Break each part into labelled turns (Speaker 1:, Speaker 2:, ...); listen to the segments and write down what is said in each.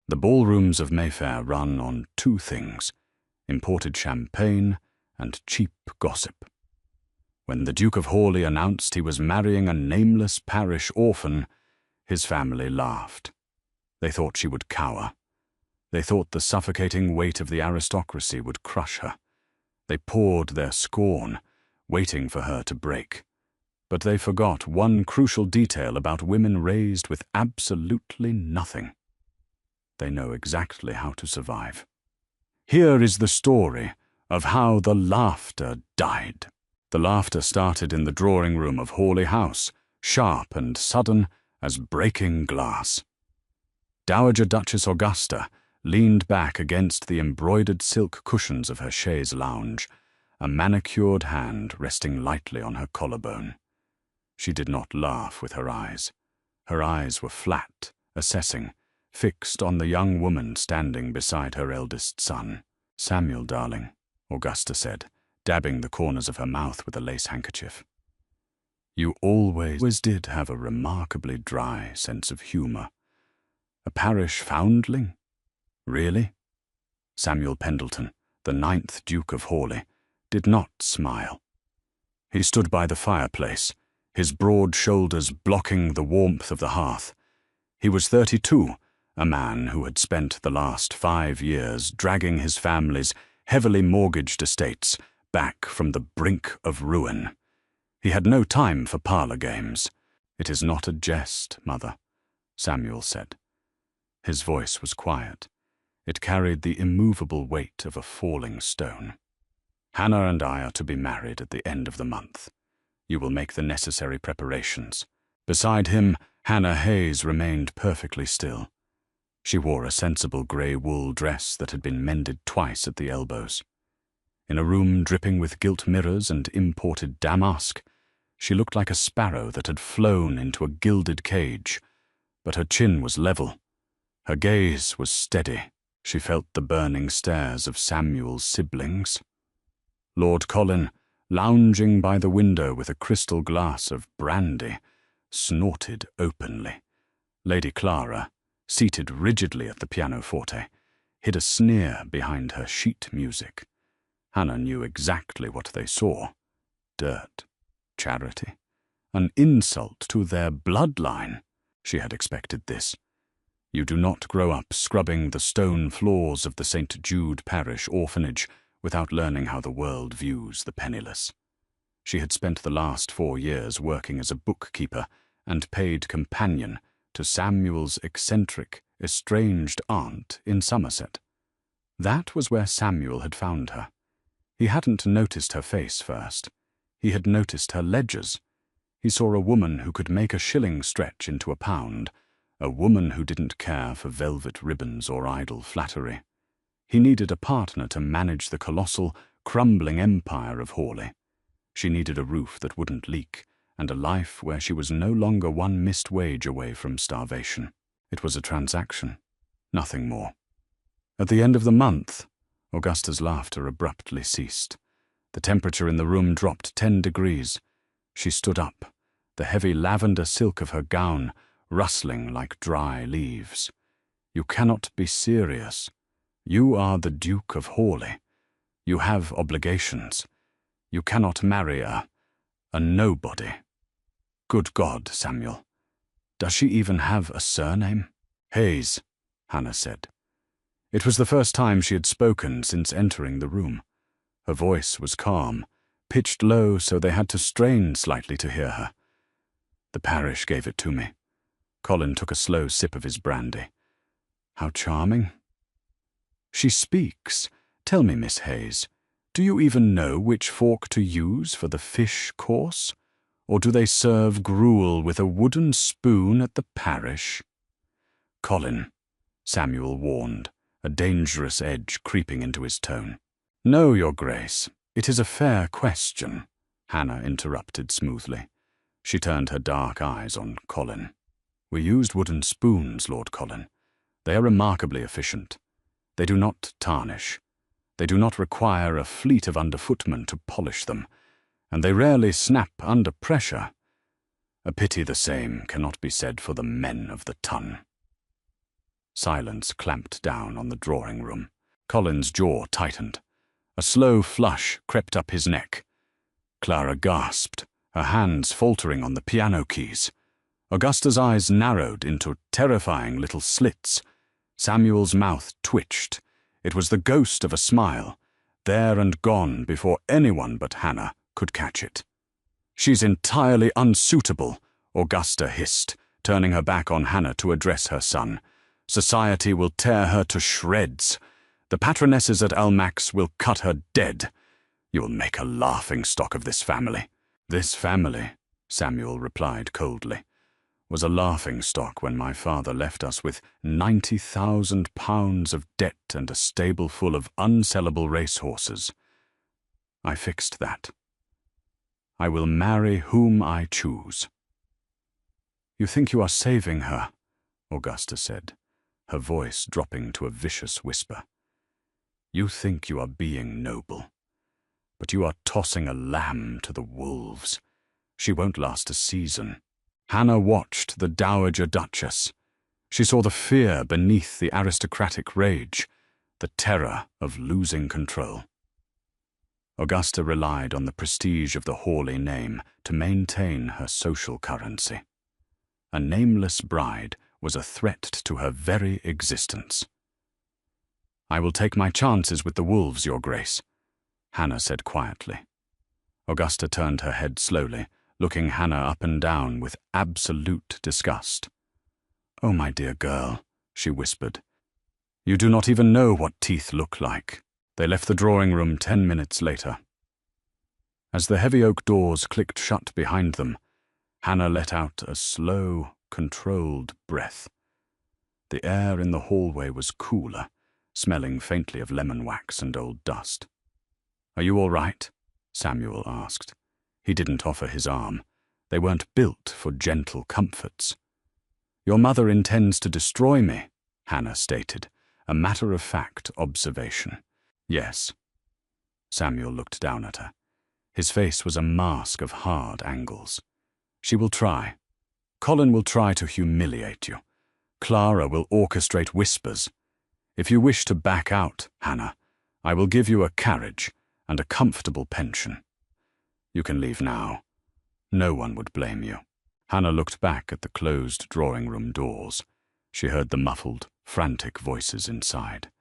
Speaker 1: The ballrooms of Mayfair run on two things: imported champagne and cheap gossip. When the Duke of Hawley announced he was marrying a nameless parish orphan, his family laughed. They thought she would cower. They thought the suffocating weight of the aristocracy would crush her. They poured their scorn, waiting for her to break. But they forgot one crucial detail about women raised with absolutely nothing. They know exactly how to survive. Here is the story of how the laughter died. The laughter started in the drawing-room of Hawley House, sharp and sudden as breaking glass. Dowager Duchess Augusta leaned back against the embroidered silk cushions of her chaise lounge, a manicured hand resting lightly on her collarbone. She did not laugh with her eyes. Her eyes were flat, assessing, fixed on the young woman standing beside her eldest son. "Samuel, darling," Augusta said, dabbing the corners of her mouth with a lace handkerchief. "You always did have a remarkably dry sense of humor. A parish foundling? Really?" Samuel Pendleton, the 9th Duke of Hawley, did not smile. He stood by the fireplace, his broad shoulders blocking the warmth of the hearth. He was 32, a man who had spent the last 5 years dragging his family's heavily mortgaged estates back from the brink of ruin. He had no time for parlor games. "It is not a jest, Mother," Samuel said. His voice was quiet. It carried the immovable weight of a falling stone. "Hannah and I are to be married at the end of the month. You will make the necessary preparations." Beside him, Hannah Hayes remained perfectly still. She wore a sensible grey wool dress that had been mended twice at the elbows. In a room dripping with gilt mirrors and imported damask, she looked like a sparrow that had flown into a gilded cage, but her chin was level. Her gaze was steady. She felt the burning stares of Samuel's siblings. Lord Colin, lounging by the window with a crystal glass of brandy, snorted openly. Lady Clara, seated rigidly at the pianoforte, hid a sneer behind her sheet music. Hannah knew exactly what they saw. Dirt. Charity. An insult to their bloodline. She had expected this. You do not grow up scrubbing the stone floors of the St. Jude Parish orphanage without learning how the world views the penniless. She had spent the last 4 years working as a bookkeeper and paid companion to Samuel's eccentric, estranged aunt in Somerset. That was where Samuel had found her. He hadn't noticed her face first. He had noticed her ledgers. He saw a woman who could make a shilling stretch into a pound, a woman who didn't care for velvet ribbons or idle flattery. He needed a partner to manage the colossal, crumbling empire of Hawley. She needed a roof that wouldn't leak, and a life where she was no longer one missed wage away from starvation. It was a transaction, nothing more. At the end of the month, Augusta's laughter abruptly ceased. The temperature in the room dropped 10 degrees. She stood up, the heavy lavender silk of her gown rustling like dry leaves. "You cannot be serious. You are the Duke of Hawley. You have obligations. You cannot marry a nobody. Good God, Samuel. Does she even have a surname?" "Hayes," Hannah said. It was the first time she had spoken since entering the room. Her voice was calm, pitched low so they had to strain slightly to hear her. "The parish gave it to me." Colin took a slow sip of his brandy. "How charming." "She speaks. Tell me, Miss Hayes, do you even know which fork to use for the fish course? Or do they serve gruel with a wooden spoon at the parish?" "Colin," Samuel warned, a dangerous edge creeping into his tone. "No, Your Grace, it is a fair question," Hannah interrupted smoothly. She turned her dark eyes on Colin. "We used wooden spoons, Lord Colin. They are remarkably efficient. They do not tarnish. They do not require a fleet of underfootmen to polish them, and they rarely snap under pressure. A pity the same cannot be said for the men of the ton." Silence clamped down on the drawing room. Colin's jaw tightened. A slow flush crept up his neck. Clara gasped, her hands faltering on the piano keys. Augusta's eyes narrowed into terrifying little slits. Samuel's mouth twitched. It was the ghost of a smile, there and gone before anyone but Hannah could catch it. "She's entirely unsuitable," Augusta hissed, turning her back on Hannah to address her son. "Society will tear her to shreds. The patronesses at Almack's will cut her dead. You'll make a laughingstock of this family." "This family," Samuel replied coldly, "was a laughingstock when my father left us with £90,000 of debt and a stable full of unsellable racehorses. I fixed that. I will marry whom I choose." "You think you are saving her," Augusta said, her voice dropping to a vicious whisper. "You think you are being noble, but you are tossing a lamb to the wolves. She won't last a season." Hannah watched the Dowager Duchess. She saw the fear beneath the aristocratic rage, the terror of losing control. Augusta relied on the prestige of the Hawley name to maintain her social currency. A nameless bride was a threat to her very existence. "I will take my chances with the wolves, Your Grace," Hannah said quietly. Augusta turned her head slowly, looking Hannah up and down with absolute disgust. "Oh, my dear girl," she whispered. "You do not even know what teeth look like." They left the drawing room 10 minutes later. As the heavy oak doors clicked shut behind them, Hannah let out a slow, controlled breath. The air in the hallway was cooler, smelling faintly of lemon wax and old dust. "Are you all right?" Samuel asked. He didn't offer his arm. They weren't built for gentle comforts. "Your mother intends to destroy me," Hannah stated, a matter-of-fact observation. "Yes." Samuel looked down at her. His face was a mask of hard angles. "She will try. Colin will try to humiliate you. Clara will orchestrate whispers. If you wish to back out, Hannah, I will give you a carriage and a comfortable pension. You can leave now. No one would blame you." Hannah looked back at the closed drawing-room doors. She heard the muffled, frantic voices inside.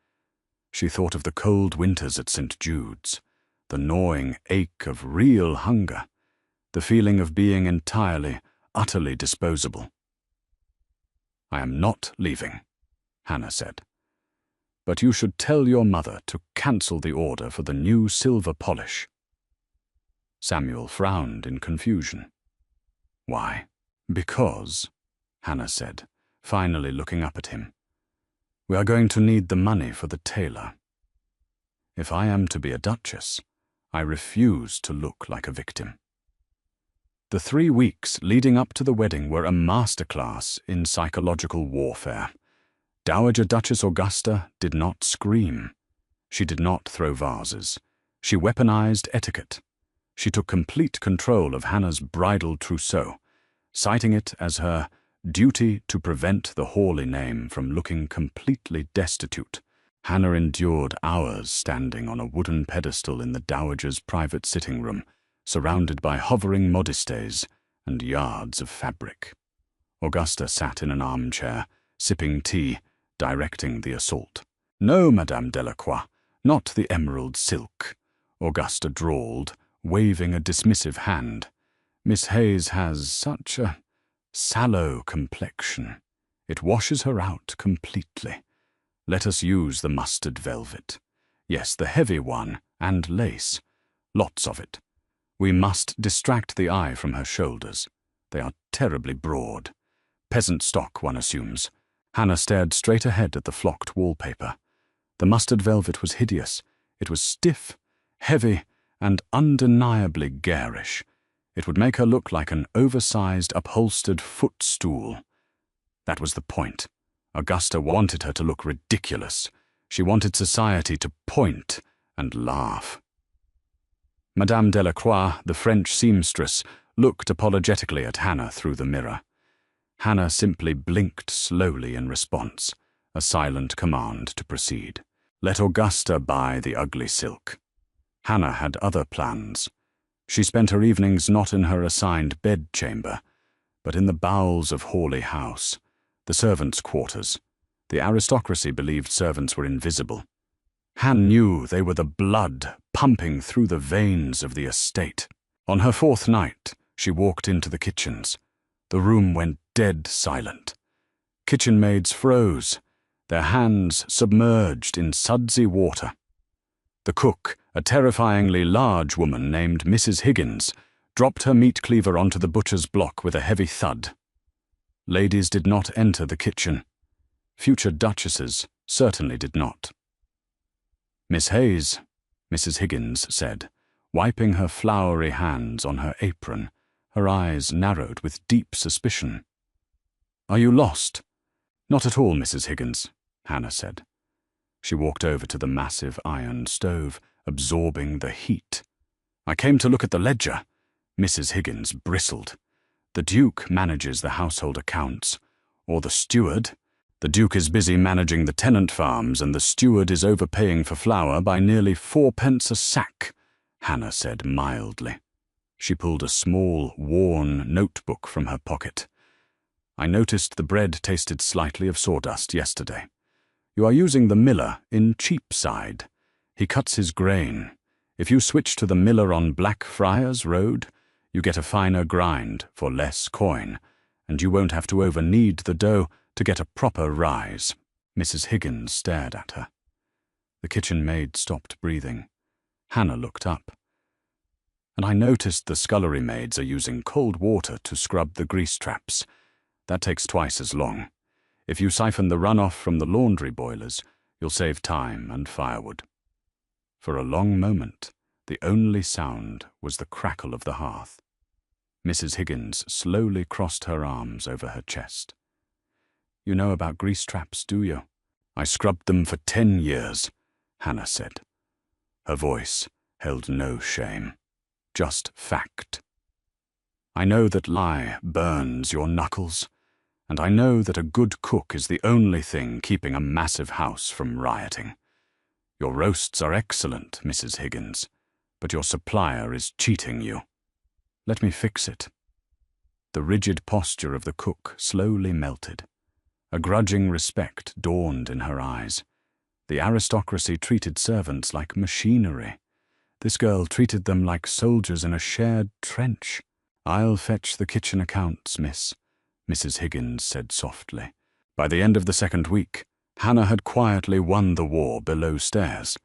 Speaker 1: She thought of the cold winters at St. Jude's, the gnawing ache of real hunger, the feeling of being entirely, utterly disposable. "I am not leaving," Hannah said. "But you should tell your mother to cancel the order for the new silver polish." Samuel frowned in confusion. "Why?" "Because," Hannah said, finally looking up at him, "we are going to need the money for the tailor. If I am to be a duchess, I refuse to look like a victim." The 3 weeks leading up to the wedding were a masterclass in psychological warfare. Dowager Duchess Augusta did not scream. She did not throw vases. She weaponized etiquette. She took complete control of Hannah's bridal trousseau, citing it as her duty to prevent the Hawley name from looking completely destitute. Hannah endured hours standing on a wooden pedestal in the Dowager's private sitting room, surrounded by hovering modistes and yards of fabric. Augusta sat in an armchair, sipping tea, directing the assault. "No, Madame Delacroix, not the emerald silk," Augusta drawled, waving a dismissive hand. "Miss Hayes has such a sallow complexion. It washes her out completely. Let us use the mustard velvet. Yes, the heavy one, and lace. Lots of it. We must distract the eye from her shoulders. They are terribly broad. Peasant stock, one assumes." Hannah stared straight ahead at the flocked wallpaper. The mustard velvet was hideous. It was stiff, heavy, and undeniably garish. It would make her look like an oversized, upholstered footstool. That was the point. Augusta wanted her to look ridiculous. She wanted society to point and laugh. Madame Delacroix, the French seamstress, looked apologetically at Hannah through the mirror. Hannah simply blinked slowly in response, a silent command to proceed. Let Augusta buy the ugly silk. Hannah had other plans. She spent her evenings not in her assigned bedchamber, but in the bowels of Hawley House, the servants' quarters. The aristocracy believed servants were invisible. Han knew they were the blood pumping through the veins of the estate. On her fourth night, she walked into the kitchens. The room went dead silent. Kitchen maids froze, their hands submerged in sudsy water. The cook, a terrifyingly large woman named Mrs. Higgins, dropped her meat cleaver onto the butcher's block with a heavy thud. Ladies did not enter the kitchen. Future duchesses certainly did not. "Miss Hayes," Mrs. Higgins said, wiping her floury hands on her apron, her eyes narrowed with deep suspicion. "Are you lost?" "Not at all, Mrs. Higgins," Hannah said. She walked over to the massive iron stove, absorbing the heat. "I came to look at the ledger." Mrs. Higgins bristled. "The Duke manages the household accounts, or the steward. The Duke is busy managing the tenant farms, and the steward is overpaying for flour by nearly 4p a sack," Hannah said mildly. She pulled a small, worn notebook from her pocket. "I noticed the bread tasted slightly of sawdust yesterday. You are using the miller in Cheapside. He cuts his grain. If you switch to the miller on Blackfriars Road, you get a finer grind for less coin, and you won't have to over-knead the dough to get a proper rise." Mrs. Higgins stared at her. The kitchen maid stopped breathing. Hannah looked up. "And I noticed the scullery maids are using cold water to scrub the grease traps. That takes twice as long. If you siphon the runoff from the laundry boilers, you'll save time and firewood." For a long moment, the only sound was the crackle of the hearth. Mrs. Higgins slowly crossed her arms over her chest. "You know about grease traps, do you?" "I scrubbed them for 10 years, Hannah said. Her voice held no shame, just fact. "I know that lye burns your knuckles, and I know that a good cook is the only thing keeping a massive house from rioting. Your roasts are excellent, Mrs. Higgins, but your supplier is cheating you. Let me fix it." The rigid posture of the cook slowly melted. A grudging respect dawned in her eyes. The aristocracy treated servants like machinery. This girl treated them like soldiers in a shared trench. "I'll fetch the kitchen accounts, miss," Mrs. Higgins said softly. By the end of the second week, Hannah had quietly won the war below stairs.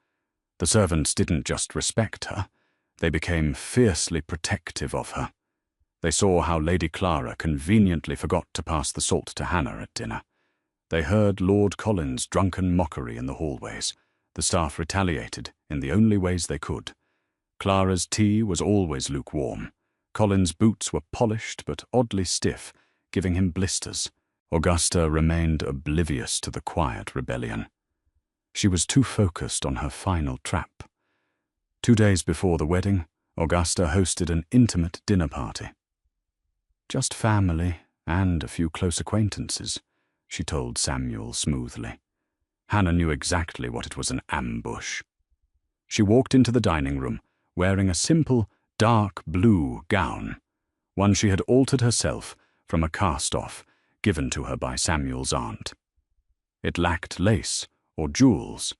Speaker 1: The servants didn't just respect her, they became fiercely protective of her. They saw how Lady Clara conveniently forgot to pass the salt to Hannah at dinner. They heard Lord Colin's drunken mockery in the hallways. The staff retaliated in the only ways they could. Clara's tea was always lukewarm. Colin's boots were polished but oddly stiff, giving him blisters. Augusta remained oblivious to the quiet rebellion. She was too focused on her final trap. 2 days before the wedding, Augusta hosted an intimate dinner party. "Just family and a few close acquaintances," she told Samuel smoothly. Hannah knew exactly what it was, an ambush. She walked into the dining room, wearing a simple, dark blue gown, one she had altered herself from a cast-off given to her by Samuel's aunt. It lacked lace or jewels,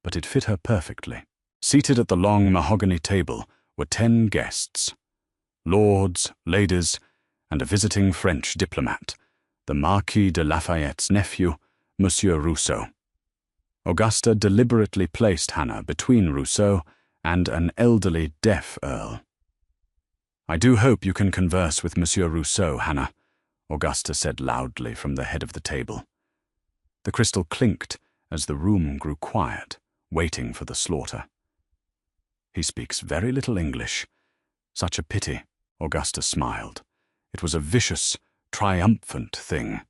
Speaker 1: but it fit her perfectly. Seated at the long mahogany table were 10 guests, lords, ladies, and a visiting French diplomat, the Marquis de Lafayette's nephew, Monsieur Rousseau. Augusta deliberately placed Hannah between Rousseau and an elderly deaf earl. "I do hope you can converse with Monsieur Rousseau, Hannah," Augusta said loudly from the head of the table. The crystal clinked as the room grew quiet, waiting for the slaughter. "He speaks very little English. Such a pity," Augusta smiled. It was a vicious, triumphant thing.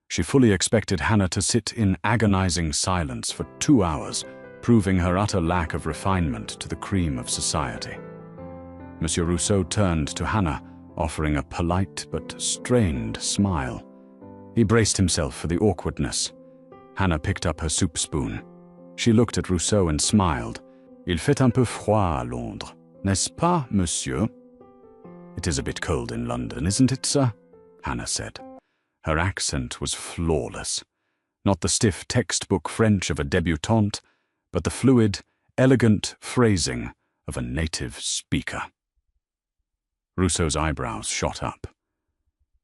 Speaker 1: She fully expected Hannah to sit in agonizing silence for 2 hours, proving her utter lack of refinement to the cream of society. Monsieur Rousseau turned to Hannah, offering a polite but strained smile. He braced himself for the awkwardness. Hannah picked up her soup spoon. She looked at Rousseau and smiled. Il fait un peu froid à Londres, n'est-ce pas, monsieur? It is a bit cold in London, isn't it, sir? Hannah said. Her accent was flawless. Not the stiff textbook French of a debutante, but the fluid, elegant phrasing of a native speaker. Rousseau's eyebrows shot up.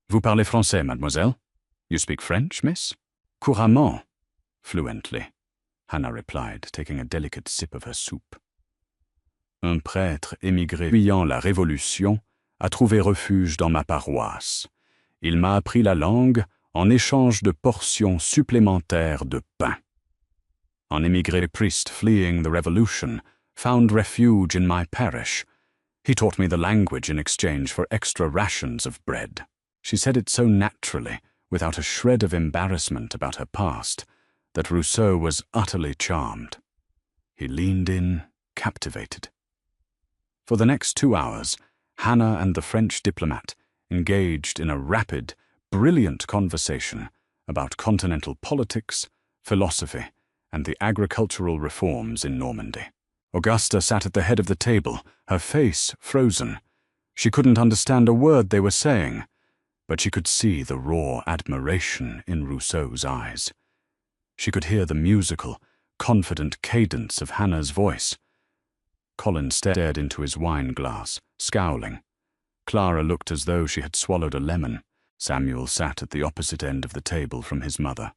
Speaker 1: Vous parlez français, mademoiselle? You speak French, miss? Couramment. Fluently, Hannah replied, taking a delicate sip of her soup. Un prêtre émigré fuyant la Révolution a trouvé refuge dans ma paroisse. Il m'a appris la langue en échange de portions supplémentaires de pain. An émigré priest fleeing the Revolution found refuge in my parish. He taught me the language in exchange for extra rations of bread. She said it so naturally, without a shred of embarrassment about her past, that Rousseau was utterly charmed. He leaned in, captivated. For the next 2 hours, Hannah and the French diplomat engaged in a rapid, brilliant conversation about continental politics, philosophy, and the agricultural reforms in Normandy. Augusta sat at the head of the table, her face frozen. She couldn't understand a word they were saying, but she could see the raw admiration in Rousseau's eyes. She could hear the musical, confident cadence of Hannah's voice. Colin stared into his wine glass, scowling. Clara looked as though she had swallowed a lemon. Samuel sat at the opposite end of the table from his mother.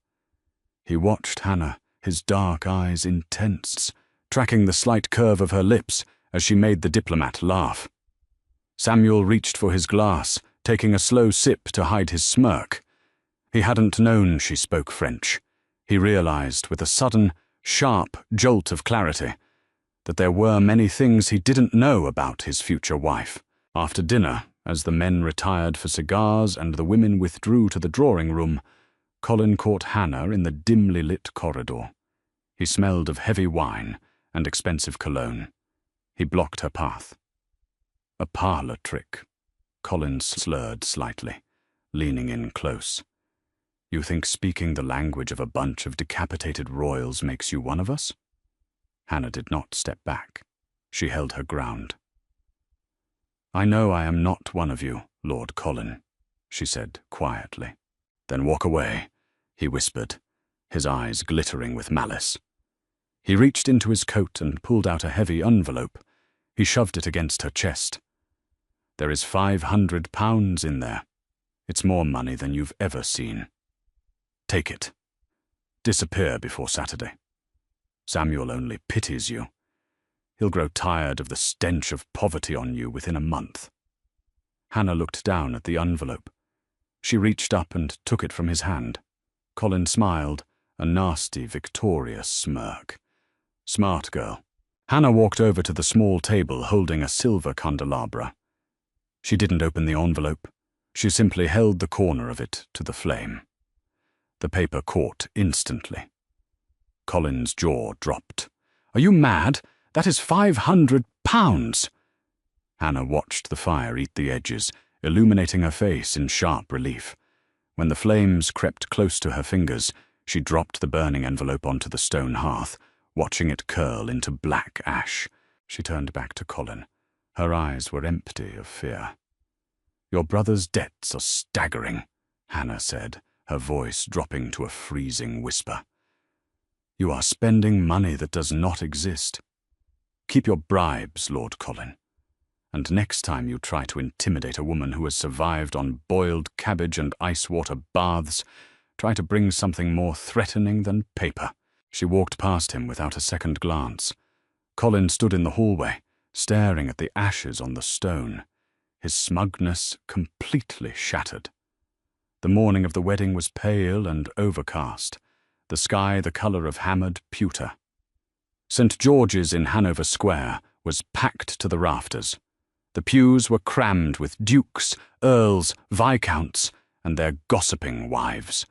Speaker 1: He watched Hannah, his dark eyes intense, tracking the slight curve of her lips as she made the diplomat laugh. Samuel reached for his glass, taking a slow sip to hide his smirk. He hadn't known she spoke French. He realized with a sudden, sharp jolt of clarity that there were many things he didn't know about his future wife. After dinner, as the men retired for cigars and the women withdrew to the drawing room, Colin caught Hannah in the dimly lit corridor. He smelled of heavy wine and expensive cologne. He blocked her path. A parlour trick. Colin slurred slightly, leaning in close. You think speaking the language of a bunch of decapitated royals makes you one of us? Hannah did not step back. She held her ground. I know I am not one of you, Lord Colin, she said quietly. Then walk away, he whispered, his eyes glittering with malice. He reached into his coat and pulled out a heavy envelope. He shoved it against her chest. There is £500 in there. It's more money than you've ever seen. Take it. Disappear before Saturday. Samuel only pities you. He'll grow tired of the stench of poverty on you within a month. Hannah looked down at the envelope. She reached up and took it from his hand. Colin smiled, a nasty, victorious smirk. Smart girl. Hannah walked over to the small table holding a silver candelabra. She didn't open the envelope. She simply held the corner of it to the flame. The paper caught instantly. Colin's jaw dropped. Are you mad? That is £500! Hannah watched the fire eat the edges, illuminating her face in sharp relief. When the flames crept close to her fingers, she dropped the burning envelope onto the stone hearth, watching it curl into black ash. She turned back to Colin. Her eyes were empty of fear. Your brother's debts are staggering, Hannah said, her voice dropping to a freezing whisper. You are spending money that does not exist. Keep your bribes, Lord Colin. And next time you try to intimidate a woman who has survived on boiled cabbage and ice-water baths, try to bring something more threatening than paper. She walked past him without a second glance. Colin stood in the hallway, staring at the ashes on the stone, his smugness completely shattered. The morning of the wedding was pale and overcast, the sky the colour of hammered pewter. St. George's in Hanover Square was packed to the rafters. The pews were crammed with dukes, earls, viscounts, and their gossiping wives.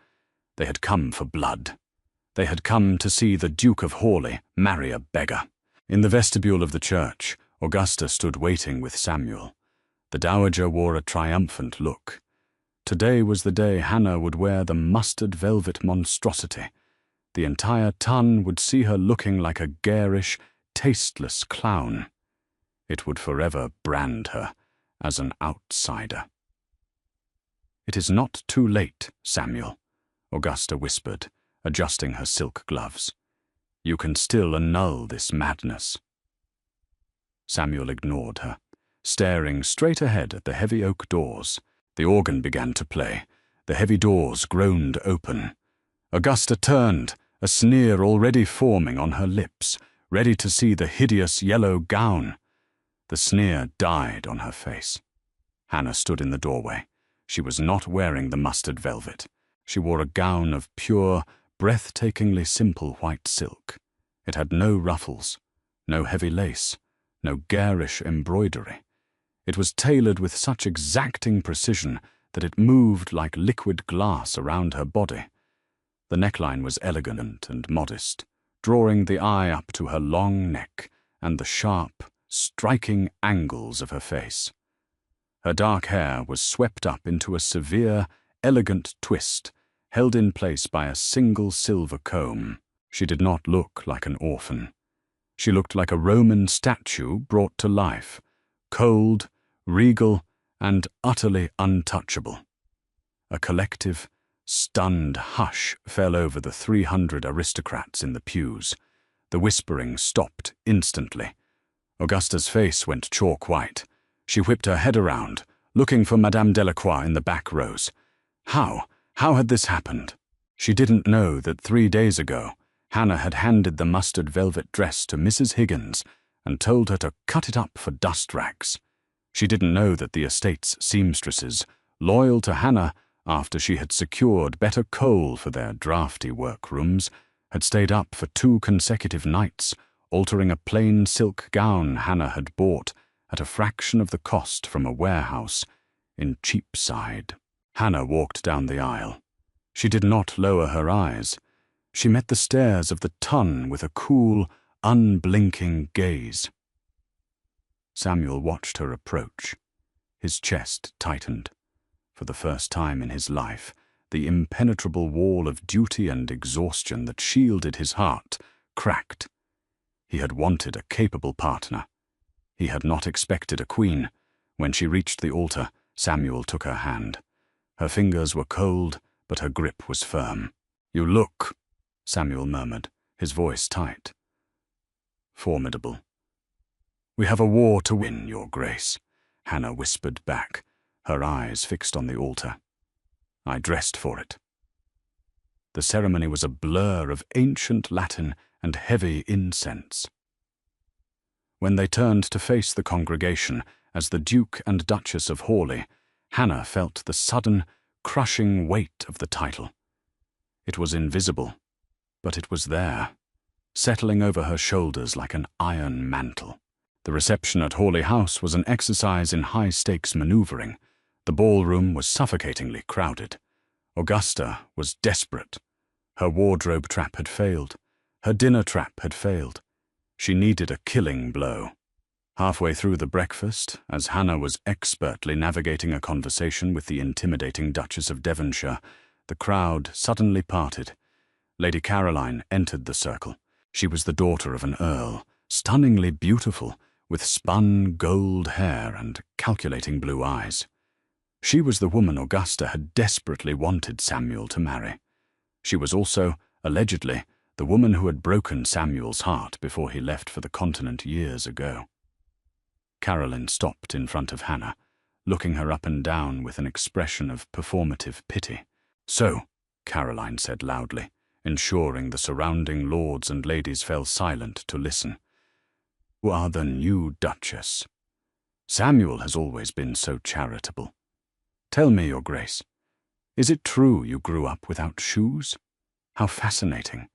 Speaker 1: They had come for blood. They had come to see the Duke of Hawley marry a beggar. In the vestibule of the church, Augusta stood waiting with Samuel. The dowager wore a triumphant look. Today was the day Hannah would wear the mustard velvet monstrosity, The entire ton would see her looking like a garish, tasteless clown. It would forever brand her as an outsider. "It is not too late, Samuel," Augusta whispered, adjusting her silk gloves. "You can still annul this madness." Samuel ignored her, staring straight ahead at the heavy oak doors. The organ began to play. The heavy doors groaned open. Augusta turned, a sneer already forming on her lips, ready to see the hideous yellow gown. The sneer died on her face. Hannah stood in the doorway. She was not wearing the mustard velvet. She wore a gown of pure, breathtakingly simple white silk. It had no ruffles, no heavy lace, no garish embroidery. It was tailored with such exacting precision that it moved like liquid glass around her body. The neckline was elegant and modest, drawing the eye up to her long neck and the sharp, striking angles of her face. Her dark hair was swept up into a severe, elegant twist, held in place by a single silver comb. She did not look like an orphan. She looked like a Roman statue brought to life, cold, regal, and utterly untouchable. A collective, stunned hush fell over the 300 aristocrats in the pews. The whispering stopped instantly. Augusta's face went chalk white. She whipped her head around, looking for Madame Delacroix in the back rows. How had this happened? She didn't know that 3 days ago, Hannah had handed the mustard velvet dress to Mrs. Higgins and told her to cut it up for dust rags. She didn't know that the estate's seamstresses, loyal to Hannah after she had secured better coal for their drafty workrooms, had stayed up for 2 consecutive nights, altering a plain silk gown Hannah had bought at a fraction of the cost from a warehouse in Cheapside. Hannah walked down the aisle. She did not lower her eyes. She met the stares of the ton with a cool, unblinking gaze. Samuel watched her approach. His chest tightened. For the first time in his life, the impenetrable wall of duty and exhaustion that shielded his heart cracked. He had wanted a capable partner. He had not expected a queen. When she reached the altar, Samuel took her hand. Her fingers were cold, but her grip was firm. "You look," Samuel murmured, his voice tight. "Formidable." "We have a war to win, Your Grace," Hannah whispered back, her eyes fixed on the altar. "I dressed for it." The ceremony was a blur of ancient Latin and heavy incense. When they turned to face the congregation as the Duke and Duchess of Hawley, Hannah felt the sudden, crushing weight of the title. It was invisible, but it was there, settling over her shoulders like an iron mantle. The reception at Hawley House was an exercise in high-stakes maneuvering. The ballroom was suffocatingly crowded. Augusta was desperate. Her wardrobe trap had failed. Her dinner trap had failed. She needed a killing blow. Halfway through the breakfast, as Hannah was expertly navigating a conversation with the intimidating Duchess of Devonshire, the crowd suddenly parted. Lady Caroline entered the circle. She was the daughter of an earl, stunningly beautiful, with spun gold hair and calculating blue eyes. She was the woman Augusta had desperately wanted Samuel to marry. She was also, allegedly, the woman who had broken Samuel's heart before he left for the continent years ago. Caroline stopped in front of Hannah, looking her up and down with an expression of performative pity. "So," Caroline said loudly, ensuring the surrounding lords and ladies fell silent to listen, "you are the new Duchess. Samuel has always been so charitable. Tell me, Your Grace, is it true you grew up without shoes? How fascinating.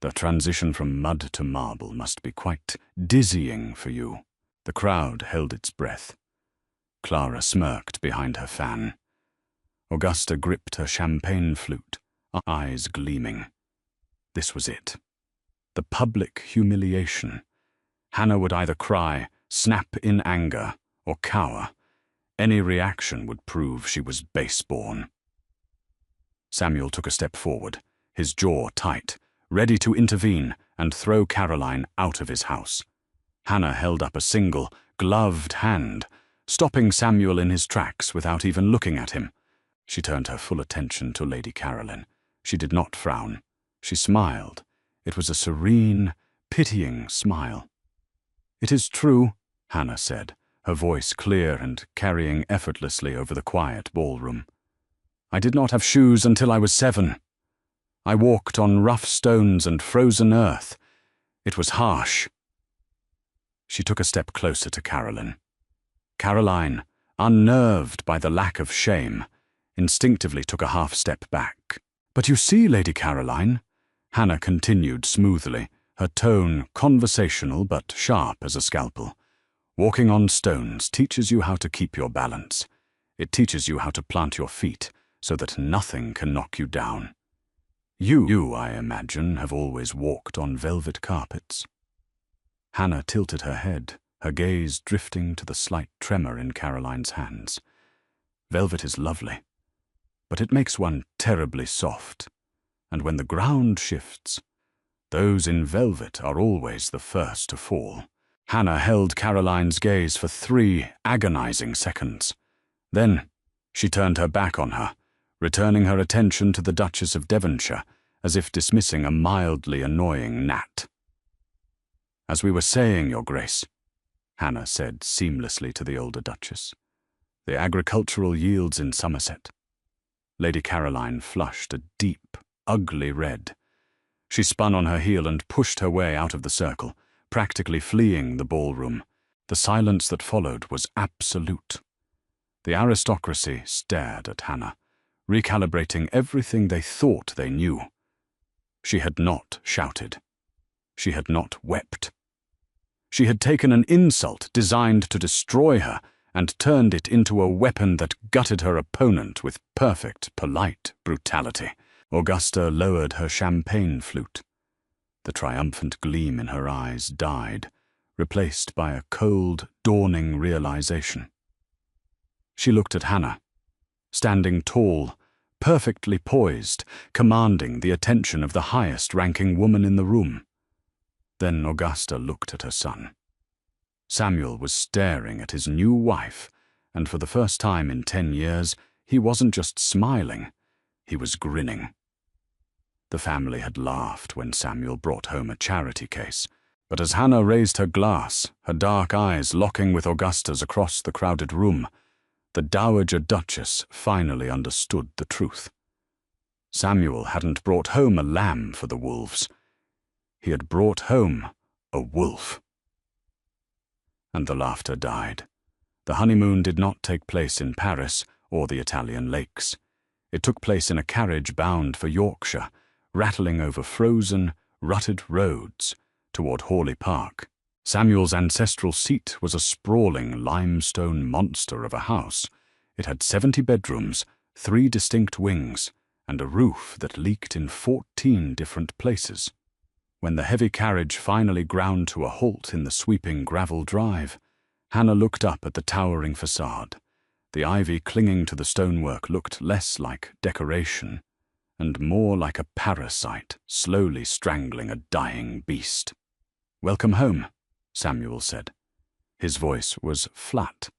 Speaker 1: The transition from mud to marble must be quite dizzying for you." The crowd held its breath. Clara smirked behind her fan. Augusta gripped her champagne flute, eyes gleaming. This was it. The public humiliation. Hannah would either cry, snap in anger, or cower. Any reaction would prove she was base-born. Samuel took a step forward, his jaw tight, ready to intervene and throw Caroline out of his house. Hannah held up a single, gloved hand, stopping Samuel in his tracks without even looking at him. She turned her full attention to Lady Caroline. She did not frown. She smiled. It was a serene, pitying smile. "It is true," Hannah said, her voice clear and carrying effortlessly over the quiet ballroom. "I did not have shoes until I was 7. I walked on rough stones and frozen earth. It was harsh." She took a step closer to Caroline. Caroline, unnerved by the lack of shame, instinctively took a half step back. "But you see, Lady Caroline," Hannah continued smoothly, her tone conversational but sharp as a scalpel. "Walking on stones teaches you how to keep your balance. It teaches you how to plant your feet so that nothing can knock you down. You, I imagine, have always walked on velvet carpets." Hannah tilted her head, her gaze drifting to the slight tremor in Caroline's hands. "Velvet is lovely, but it makes one terribly soft, and when the ground shifts, those in velvet are always the first to fall." Hannah held Caroline's gaze for 3 agonizing seconds. Then she turned her back on her, returning her attention to the Duchess of Devonshire, as if dismissing a mildly annoying gnat. "As we were saying, Your Grace," Hannah said seamlessly to the older Duchess, "the agricultural yields in Somerset." Lady Caroline flushed a deep, ugly red. She spun on her heel and pushed her way out of the circle, practically fleeing the ballroom. The silence that followed was absolute. The aristocracy stared at Hannah, recalibrating everything they thought they knew. She had not shouted. She had not wept. She had taken an insult designed to destroy her and turned it into a weapon that gutted her opponent with perfect, polite brutality. Augusta lowered her champagne flute. The triumphant gleam in her eyes died, replaced by a cold, dawning realization. She looked at Hannah, standing tall, perfectly poised, commanding the attention of the highest-ranking woman in the room. Then Augusta looked at her son. Samuel was staring at his new wife, and for the first time in 10 years, he wasn't just smiling, he was grinning. The family had laughed when Samuel brought home a charity case, but as Hannah raised her glass, her dark eyes locking with Augusta's across the crowded room, the Dowager Duchess finally understood the truth. Samuel hadn't brought home a lamb for the wolves. He had brought home a wolf. And the laughter died. The honeymoon did not take place in Paris or the Italian lakes. It took place in a carriage bound for Yorkshire, rattling over frozen, rutted roads toward Hawley Park. Samuel's ancestral seat was a sprawling limestone monster of a house. It had 70 bedrooms, 3 distinct wings, and a roof that leaked in 14 different places. When the heavy carriage finally ground to a halt in the sweeping gravel drive, Hannah looked up at the towering facade. The ivy clinging to the stonework looked less like decoration and more like a parasite slowly strangling a dying beast. "Welcome home," Samuel said. His voice was flat.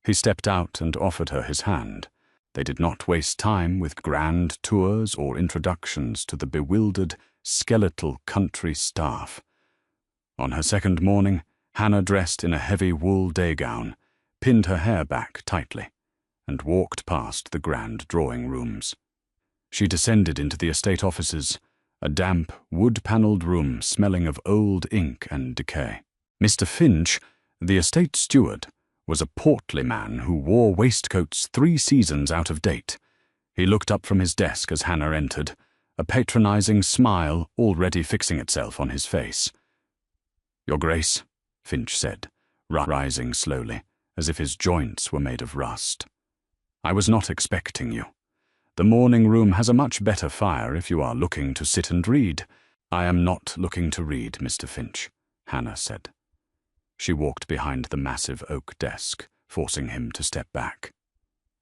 Speaker 1: He stepped out and offered her his hand. They did not waste time with grand tours or introductions to the bewildered, skeletal country staff. On her second morning, Hannah dressed in a heavy wool day gown, pinned her hair back tightly, and walked past the grand drawing rooms. She descended into the estate offices, a damp, wood-panelled room smelling of old ink and decay. Mr. Finch, the estate steward, was a portly man who wore waistcoats 3 seasons out of date. He looked up from his desk as Hannah entered, a patronizing smile already fixing itself on his face. "Your Grace," Finch said, rising slowly, as if his joints were made of rust. "I was not expecting you. The morning room has a much better fire if you are looking to sit and read." "I am not looking to read, Mr. Finch," Hannah said. She walked behind the massive oak desk, forcing him to step back.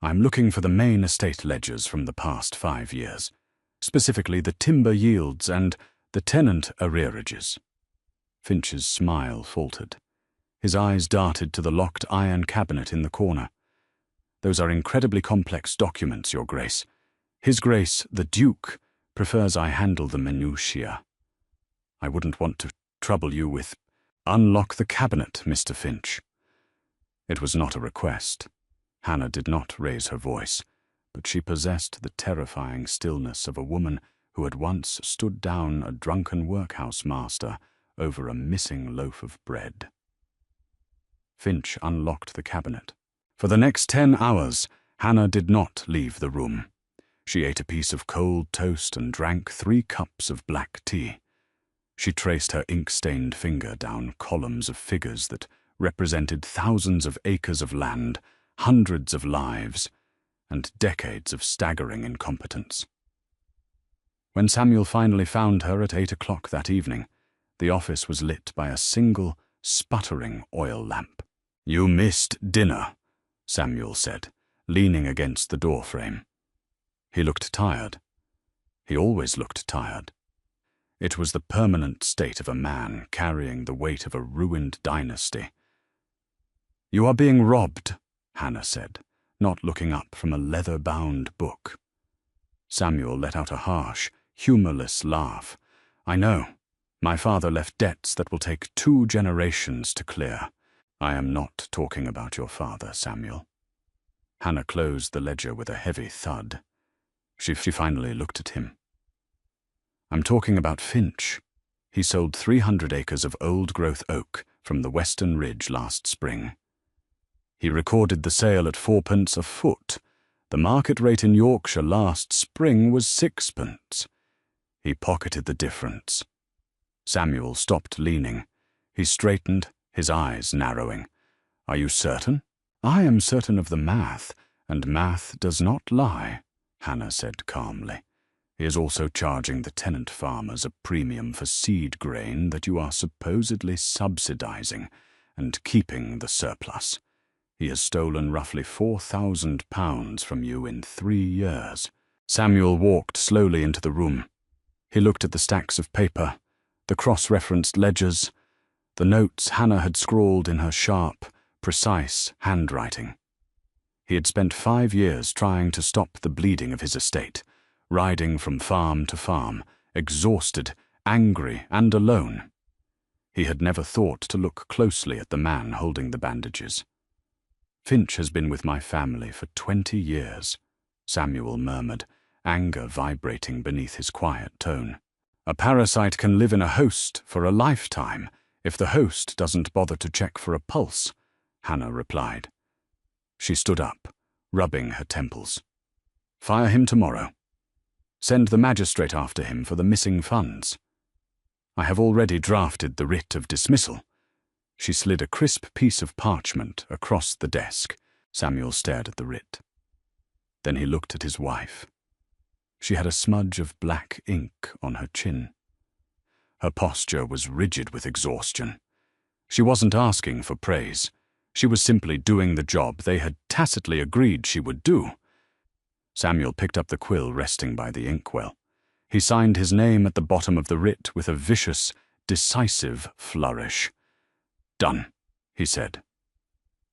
Speaker 1: "I'm looking for the main estate ledgers from the past 5 years, specifically the timber yields and The tenant arrearages. Finch's smile faltered. His eyes darted to the locked iron cabinet in the corner. Those are incredibly complex documents, Your Grace. His Grace, the Duke, prefers I handle the minutiae. I wouldn't want to trouble you with— Unlock the cabinet, Mr. Finch. It was not a request. Hannah did not raise her voice, but she possessed the terrifying stillness of a woman who had once stood down a drunken workhouse master over a missing loaf of bread. Finch unlocked the cabinet. For the next 10 hours, Hannah did not leave the room. She ate a piece of cold toast and drank 3 cups of black tea. She traced her ink-stained finger down columns of figures that represented thousands of acres of land, hundreds of lives, and decades of staggering incompetence. When Samuel finally found her at 8 o'clock that evening, the office was lit by a single, sputtering oil lamp. "You missed dinner," Samuel said, leaning against the doorframe. He looked tired. He always looked tired. It was the permanent state of a man carrying the weight of a ruined dynasty. "You are being robbed," Hannah said, not looking up from a leather-bound book. Samuel let out a harsh, humorless laugh. "I know. My father left debts that will take 2 generations to clear. I am not talking about your father, Samuel." Hannah closed the ledger with a heavy thud. She finally looked at him. "I'm talking about Finch. He sold 300 acres of old-growth oak from the Western Ridge last spring. He recorded the sale at 4p a foot. The market rate in Yorkshire last spring was 6p. He pocketed the difference." Samuel stopped leaning. He straightened, his eyes narrowing. "Are you certain?" "I am certain of the math, and math does not lie," Hannah said calmly. "He is also charging the tenant farmers a premium for seed grain that you are supposedly subsidizing and keeping the surplus. He has stolen roughly £4,000 from you in 3 years." Samuel walked slowly into the room. He looked at the stacks of paper, the cross-referenced ledgers, the notes Hannah had scrawled in her sharp, precise handwriting. He had spent 5 years trying to stop the bleeding of his estate, riding from farm to farm, exhausted, angry, and alone. He had never thought to look closely at the man holding the bandages. "Finch has been with my family for 20 years, Samuel murmured, anger vibrating beneath his quiet tone. "A parasite can live in a host for a lifetime if the host doesn't bother to check for a pulse," Hannah replied. She stood up, rubbing her temples. "Fire him tomorrow. Send the magistrate after him for the missing funds. I have already drafted the writ of dismissal." She slid a crisp piece of parchment across the desk. Samuel stared at the writ. Then he looked at his wife. She had a smudge of black ink on her chin. Her posture was rigid with exhaustion. She wasn't asking for praise. She was simply doing the job they had tacitly agreed she would do. Samuel picked up the quill resting by the inkwell. He signed his name at the bottom of the writ with a vicious, decisive flourish. "Done," he said.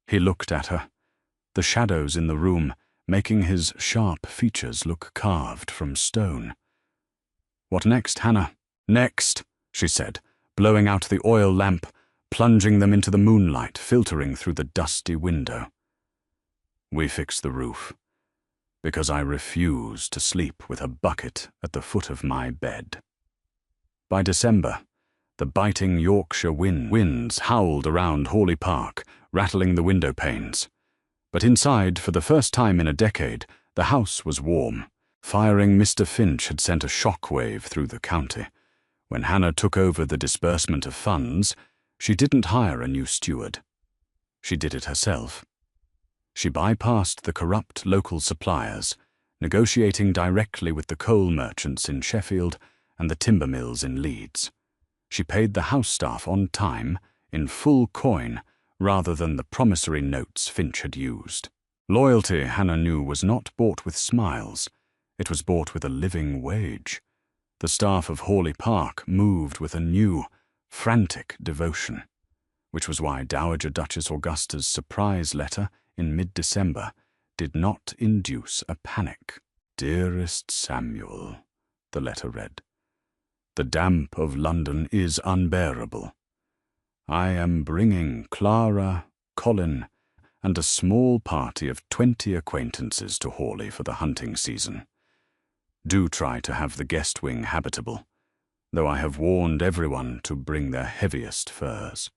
Speaker 1: He looked at her, the shadows in the room making his sharp features look carved from stone. "What next, Hannah?" "Next," she said, blowing out the oil lamp, plunging them into the moonlight filtering through the dusty window. "We fix the roof, because I refuse to sleep with a bucket at the foot of my bed." By December, the biting Yorkshire winds howled around Hawley Park, rattling the window panes. But inside, for the first time in a decade, the house was warm. Firing Mr. Finch had sent a shockwave through the county. When Hannah took over the disbursement of funds, she didn't hire a new steward. She did it herself. She bypassed the corrupt local suppliers, negotiating directly with the coal merchants in Sheffield and the timber mills in Leeds. She paid the house staff on time, in full coin, rather than the promissory notes Finch had used. Loyalty, Hannah knew, was not bought with smiles. It was bought with a living wage. The staff of Hawley Park moved with a new, frantic devotion, which was why Dowager Duchess Augusta's surprise letter in mid-December did not induce a panic. "Dearest Samuel," the letter read, "the damp of London is unbearable. I am bringing Clara, Colin, and a small party of 20 acquaintances to Hawley for the hunting season. Do try to have the guest wing habitable, though I have warned everyone to bring their heaviest furs.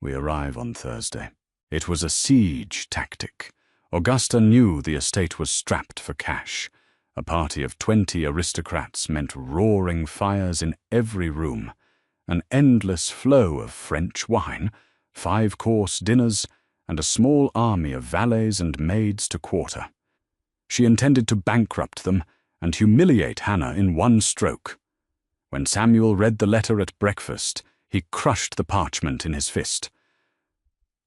Speaker 1: We arrive on Thursday." It was a siege tactic. Augusta knew the estate was strapped for cash. A party of 20 aristocrats meant roaring fires in every room, an endless flow of French wine, 5-course dinners, and a small army of valets and maids to quarter. She intended to bankrupt them and humiliate Hannah in one stroke. When Samuel read the letter at breakfast, he crushed the parchment in his fist.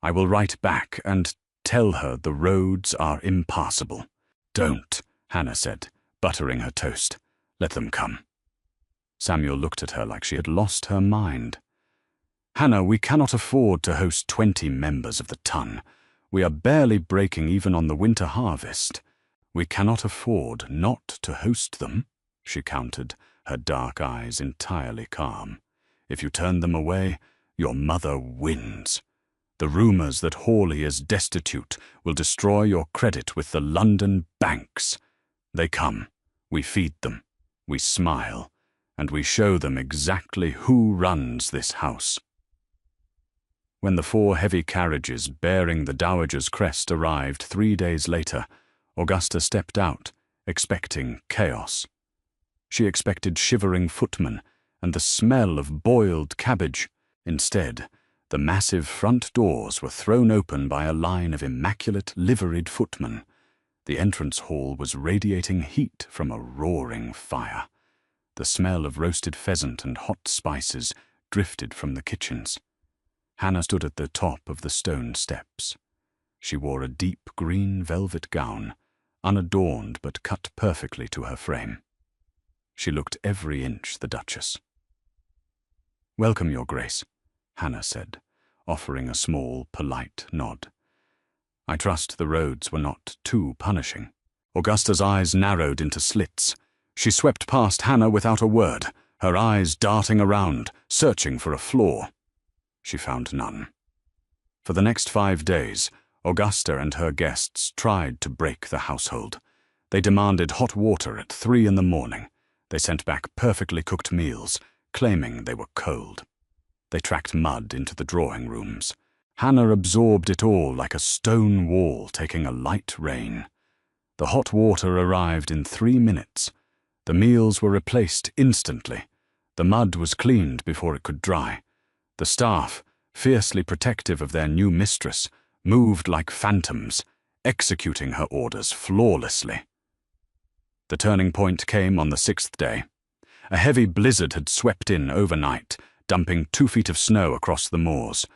Speaker 1: "I will write back and tell her the roads are impassable." "Don't," Hannah said, buttering her toast. "Let them come." Samuel looked at her like she had lost her mind. "Hannah, we cannot afford to host 20 members of the ton. We are barely breaking even on the winter harvest. We cannot afford not to host them," she countered, her dark eyes entirely calm. "If you turn them away, your mother wins. The rumors that Hawley is destitute will destroy your credit with the London banks. They come, we feed them, we smile, and we show them exactly who runs this house." When the 4 heavy carriages bearing the Dowager's crest arrived 3 days later, Augusta stepped out, expecting chaos. She expected shivering footmen and the smell of boiled cabbage. Instead, the massive front doors were thrown open by a line of immaculate liveried footmen. The entrance hall was radiating heat from a roaring fire. The smell of roasted pheasant and hot spices drifted from the kitchens. Hannah stood at the top of the stone steps. She wore a deep green velvet gown, unadorned but cut perfectly to her frame. She looked every inch the Duchess. "Welcome, Your Grace," Hannah said, offering a small, polite nod. "I trust the roads were not too punishing." Augusta's eyes narrowed into slits. She swept past Hannah without a word, her eyes darting around, searching for a flaw. She found none. For the next 5 days, Augusta and her guests tried to break the household. They demanded hot water at 3 in the morning. They sent back perfectly cooked meals, claiming they were cold. They tracked mud into the drawing rooms. Hannah absorbed it all like a stone wall taking a light rain. The hot water arrived in 3 minutes. The meals were replaced instantly. The mud was cleaned before it could dry. The staff, fiercely protective of their new mistress, moved like phantoms, executing her orders flawlessly. The turning point came on the 6th day. A heavy blizzard had swept in overnight, dumping 2 feet of snow across the moors.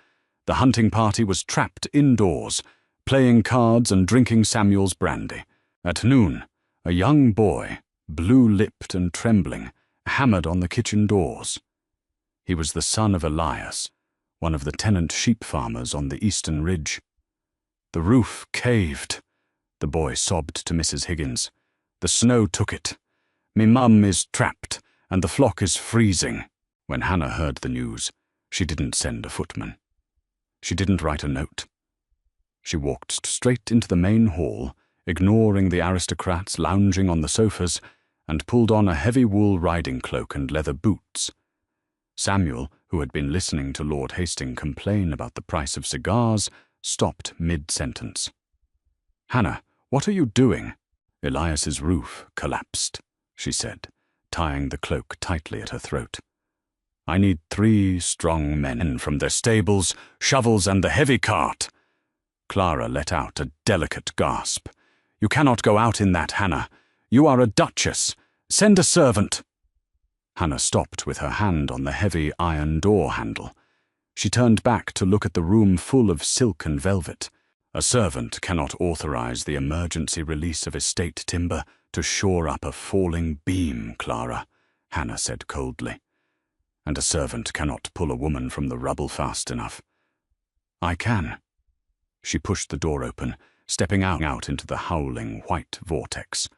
Speaker 1: The hunting party was trapped indoors, playing cards and drinking Samuel's brandy. At noon, a young boy, blue-lipped and trembling, hammered on the kitchen doors. He was the son of Elias, one of the tenant sheep farmers on the eastern ridge. "The roof caved," the boy sobbed to Mrs. Higgins. "The snow took it. Me mum is trapped, and the flock is freezing." When Hannah heard the news, she didn't send a footman. She didn't write a note. She walked straight into the main hall, ignoring the aristocrats lounging on the sofas, and pulled on a heavy wool riding cloak and leather boots. Samuel, who had been listening to Lord Hastings complain about the price of cigars, stopped mid-sentence. "Hannah, what are you doing?" "Elias's roof collapsed," she said, tying the cloak tightly at her throat. "I need 3 strong men from their stables, shovels, and the heavy cart." Clara let out a delicate gasp. "You cannot go out in that, Hannah. You are a duchess. Send a servant." Hannah stopped with her hand on the heavy iron door handle. She turned back to look at the room full of silk and velvet. "A servant cannot authorize the emergency release of estate timber to shore up a falling beam, Clara," Hannah said coldly. "And a servant cannot pull a woman from the rubble fast enough." "I can." She pushed the door open, stepping out into the howling white vortex.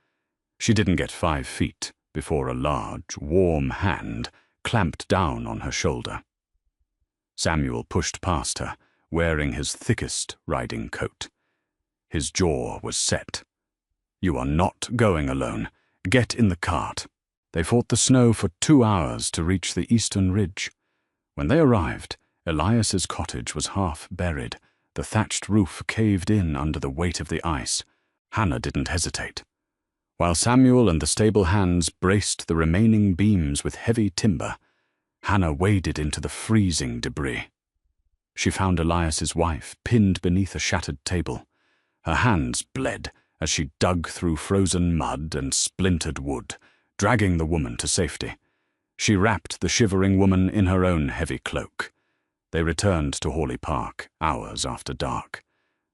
Speaker 1: She didn't get 5 feet before a large, warm hand clamped down on her shoulder. Samuel pushed past her, wearing his thickest riding coat. His jaw was set. "You are not going alone. Get in the cart." They fought the snow for 2 hours to reach the eastern ridge. When they arrived, Elias's cottage was half buried, the thatched roof caved in under the weight of the ice. Hannah didn't hesitate. While Samuel and the stable hands braced the remaining beams with heavy timber, Hannah waded into the freezing debris. She found Elias's wife pinned beneath a shattered table. Her hands bled as she dug through frozen mud and splintered wood, dragging the woman to safety. She wrapped the shivering woman in her own heavy cloak. They returned to Hawley Park hours after dark.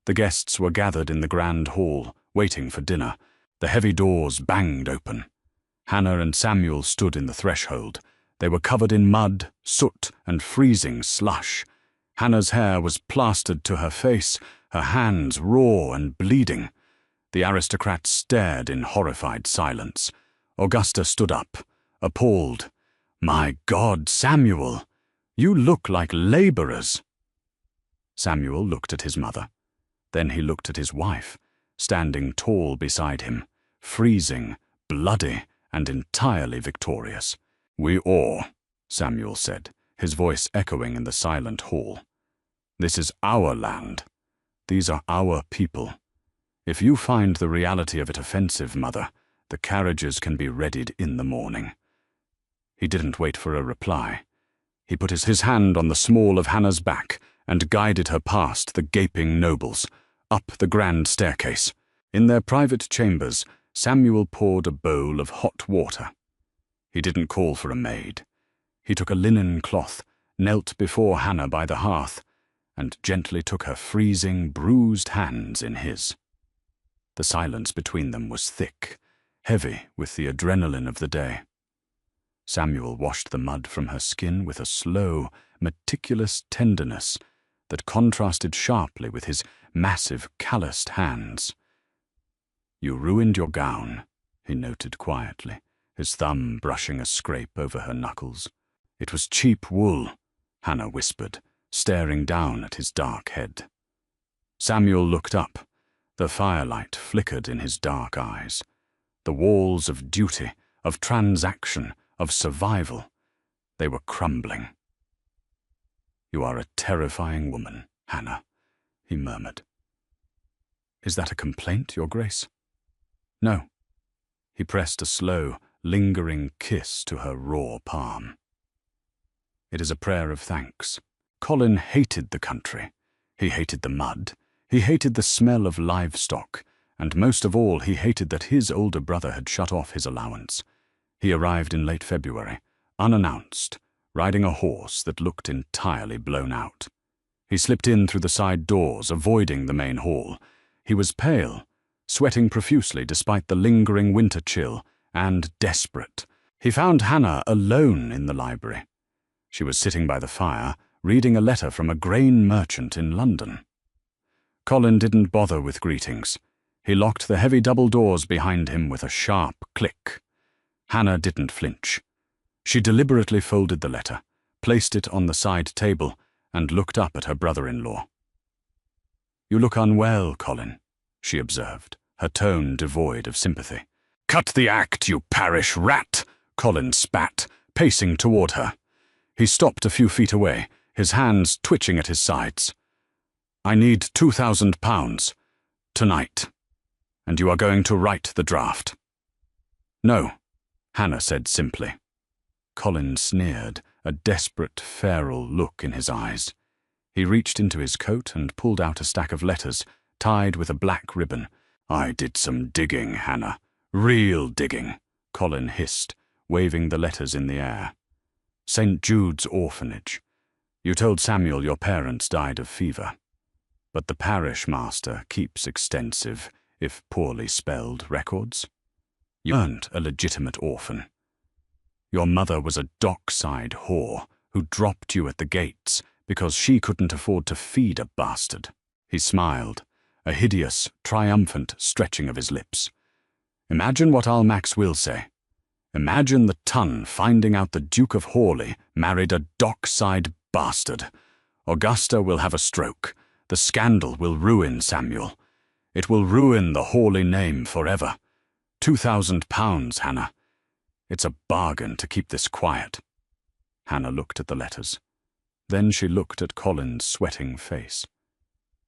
Speaker 1: The guests were gathered in the grand hall, waiting for dinner. The heavy doors banged open. Hannah and Samuel stood in the threshold. They were covered in mud, soot, and freezing slush. Hannah's hair was plastered to her face, her hands raw and bleeding. The aristocrats stared in horrified silence. Augusta stood up, appalled. "My God, Samuel! You look like laborers." Samuel looked at his mother. Then he looked at his wife, standing tall beside him, freezing, bloody, and entirely victorious. "We awe," Samuel said, his voice echoing in the silent hall. "This is our land. These are our people. If you find the reality of it offensive, Mother, the carriages can be readied in the morning." He didn't wait for a reply. He put his hand on the small of Hannah's back and guided her past the gaping nobles, up the grand staircase. In their private chambers, Samuel poured a bowl of hot water. He didn't call for a maid. He took a linen cloth, knelt before Hannah by the hearth, and gently took her freezing, bruised hands in his. The silence between them was thick, heavy with the adrenaline of the day. Samuel washed the mud from her skin with a slow, meticulous tenderness that contrasted sharply with his massive, calloused hands. "You ruined your gown," he noted quietly, his thumb brushing a scrape over her knuckles. "It was cheap wool," Hannah whispered, staring down at his dark head. Samuel looked up. The firelight flickered in his dark eyes. The walls of duty, of transaction, of survival, they were crumbling. "You are a terrifying woman, Hannah," he murmured. "Is that a complaint, Your Grace?" "No." He pressed a slow, lingering kiss to her raw palm. "It is a prayer of thanks. Colin hated the country. He hated the mud. He hated the smell of livestock, and most of all he hated that his older brother had shut off his allowance. He arrived in late February, unannounced, riding a horse that looked entirely blown out. He slipped in through the side doors, avoiding the main hall. He was pale, sweating profusely despite the lingering winter chill, and desperate. He found Hannah alone in the library. She was sitting by the fire, reading a letter from a grain merchant in London. Colin didn't bother with greetings. He locked the heavy double doors behind him with a sharp click. Hannah didn't flinch. She deliberately folded the letter, placed it on the side table, and looked up at her brother-in-law. "You look unwell, Colin," she observed, her tone devoid of sympathy. "Cut the act, you parish rat!" Colin spat, pacing toward her. He stopped a few feet away, his hands twitching at his sides. "I need £2,000. Tonight. And you are going to write the draft." "No," Hannah said simply. Colin sneered, a desperate, feral look in his eyes. He reached into his coat and pulled out a stack of letters, tied with a black ribbon. "I did some digging, Hannah. Real digging," Colin hissed, waving the letters in the air. "St. Jude's Orphanage. You told Samuel your parents died of fever. But the parish master keeps extensive, if poorly spelled, records. You weren't a legitimate orphan." Your mother was a dockside whore who dropped you at the gates because she couldn't afford to feed a bastard. He smiled, a hideous, triumphant stretching of his lips. Imagine what Almax will say. Imagine the ton finding out the Duke of Hawley married a dockside bastard. Augusta will have a stroke. The scandal will ruin Samuel. It will ruin the Hawley name forever. £2,000, Hannah. It's a bargain to keep this quiet. Hannah looked at the letters. Then she looked at Colin's sweating face.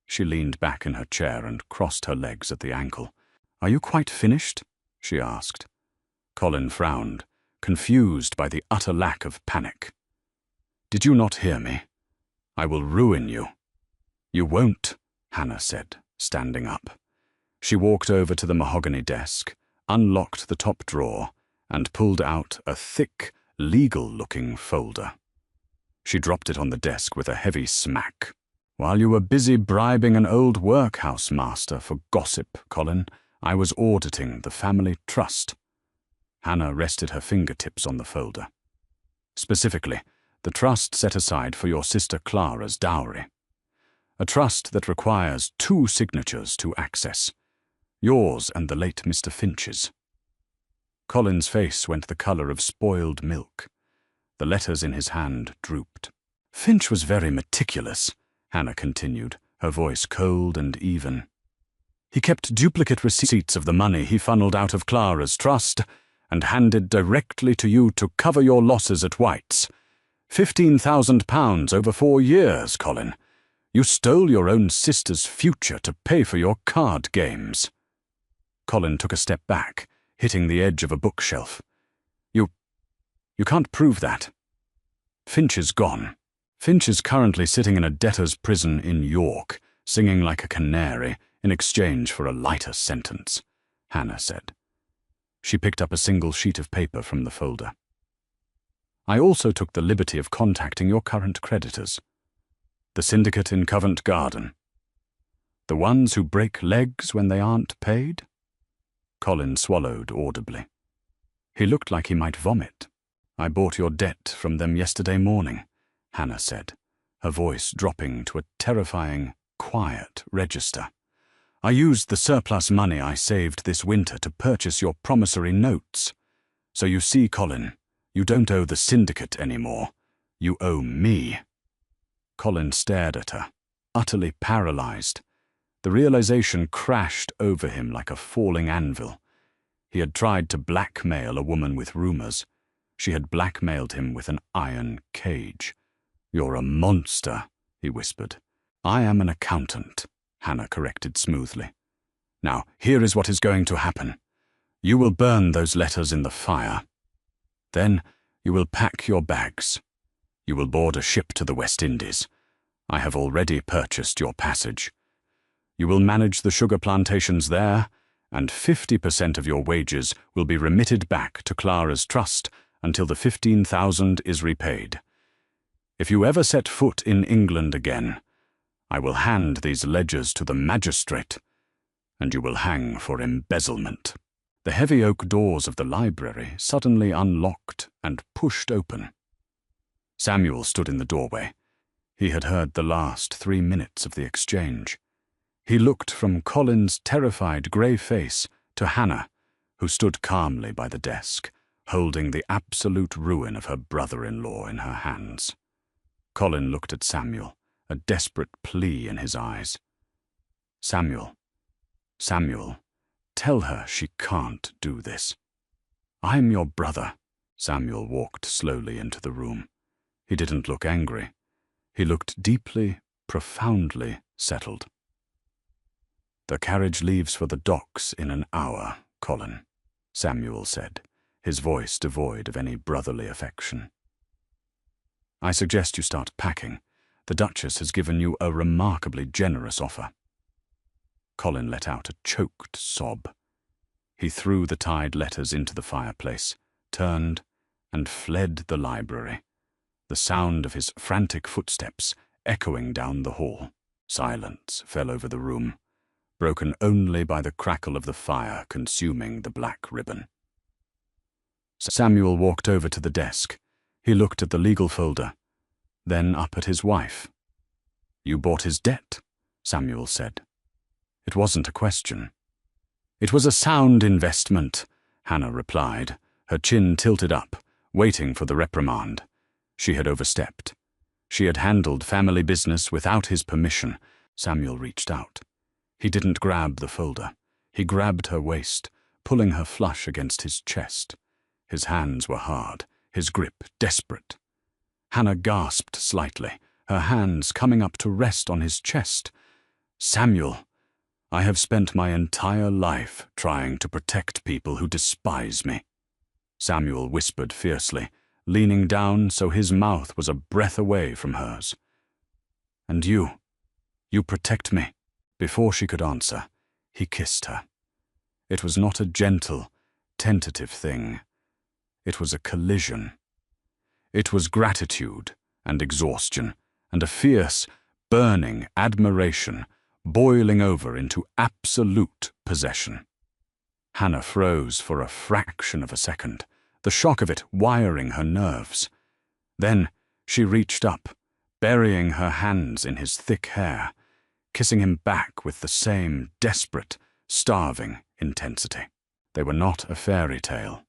Speaker 1: She leaned back in her chair and crossed her legs at the ankle. "Are you quite finished?" she asked. Colin frowned, confused by the utter lack of panic. "Did you not hear me? I will ruin you." "You won't," Hannah said, standing up. She walked over to the mahogany desk, unlocked the top drawer, and pulled out a thick, legal-looking folder. She dropped it on the desk with a heavy smack. "While you were busy bribing an old workhouse master for gossip, Colin, I was auditing the family trust." Hannah rested her fingertips on the folder. "Specifically, the trust set aside for your sister Clara's dowry. A trust that requires 2 signatures to access, yours and the late Mr. Finch's." Colin's face went the colour of spoiled milk. The letters in his hand drooped. "Finch was very meticulous," Hannah continued, her voice cold and even. "He kept duplicate receipts of the money he funneled out of Clara's trust and handed directly to you to cover your losses at White's. £15,000 over 4 years, Colin. You stole your own sister's future to pay for your card games." Colin took a step back, hitting the edge of a bookshelf. You can't prove that. Finch is gone. Finch is currently sitting in a debtor's prison in York, singing like a canary in exchange for a lighter sentence, Hannah said. She picked up a single sheet of paper from the folder. "I also took the liberty of contacting your current creditors. The syndicate in Covent Garden. The ones who break legs when they aren't paid?" Colin swallowed audibly. He looked like he might vomit. "I bought your debt from them yesterday morning," Hannah said, her voice dropping to a terrifying, quiet register. "I used the surplus money I saved this winter to purchase your promissory notes. So you see, Colin, you don't owe the syndicate anymore. You owe me." Colin stared at her, utterly paralyzed. The realization crashed over him like a falling anvil. He had tried to blackmail a woman with rumors. She had blackmailed him with an iron cage. "You're a monster," he whispered. "I am an accountant," Hannah corrected smoothly. "Now, here is what is going to happen. You will burn those letters in the fire. Then you will pack your bags. You will board a ship to the West Indies. I have already purchased your passage. You will manage the sugar plantations there, and 50% of your wages will be remitted back to Clara's trust until the 15,000 is repaid. If you ever set foot in England again, I will hand these ledgers to the magistrate, and you will hang for embezzlement." The heavy oak doors of the library suddenly unlocked and pushed open. Samuel stood in the doorway. He had heard the last 3 minutes of the exchange. He looked from Colin's terrified grey face to Hannah, who stood calmly by the desk, holding the absolute ruin of her brother-in-law in her hands. Colin looked at Samuel, a desperate plea in his eyes. Samuel, tell her she can't do this." "I'm your brother." Samuel walked slowly into the room. He didn't look angry. He looked deeply, profoundly settled. "The carriage leaves for the docks in an hour, Colin," Samuel said, his voice devoid of any brotherly affection. "I suggest you start packing. The Duchess has given you a remarkably generous offer." Colin let out a choked sob. He threw the tied letters into the fireplace, turned, and fled the library, the sound of his frantic footsteps echoing down the hall. Silence fell over the room, broken only by the crackle of the fire consuming the black ribbon. Samuel walked over to the desk. He looked at the legal folder, then up at his wife. "You bought his debt," Samuel said. It wasn't a question. "It was a sound investment," Hannah replied, her chin tilted up, waiting for the reprimand. She had overstepped. She had handled family business without his permission. Samuel reached out. He didn't grab the folder. He grabbed her waist, pulling her flush against his chest. His hands were hard, his grip desperate. Hannah gasped slightly, her hands coming up to rest on his chest. "Samuel, I have spent my entire life trying to protect people who despise me," Samuel whispered fiercely, leaning down so his mouth was a breath away from hers. "And you protect me." Before she could answer, he kissed her. It was not a gentle, tentative thing. It was a collision. It was gratitude and exhaustion, and a fierce, burning admiration boiling over into absolute possession. Hannah froze for a fraction of a second, the shock of it wiring her nerves. Then she reached up, burying her hands in his thick hair, kissing him back with the same desperate, starving intensity. They were not a fairy tale.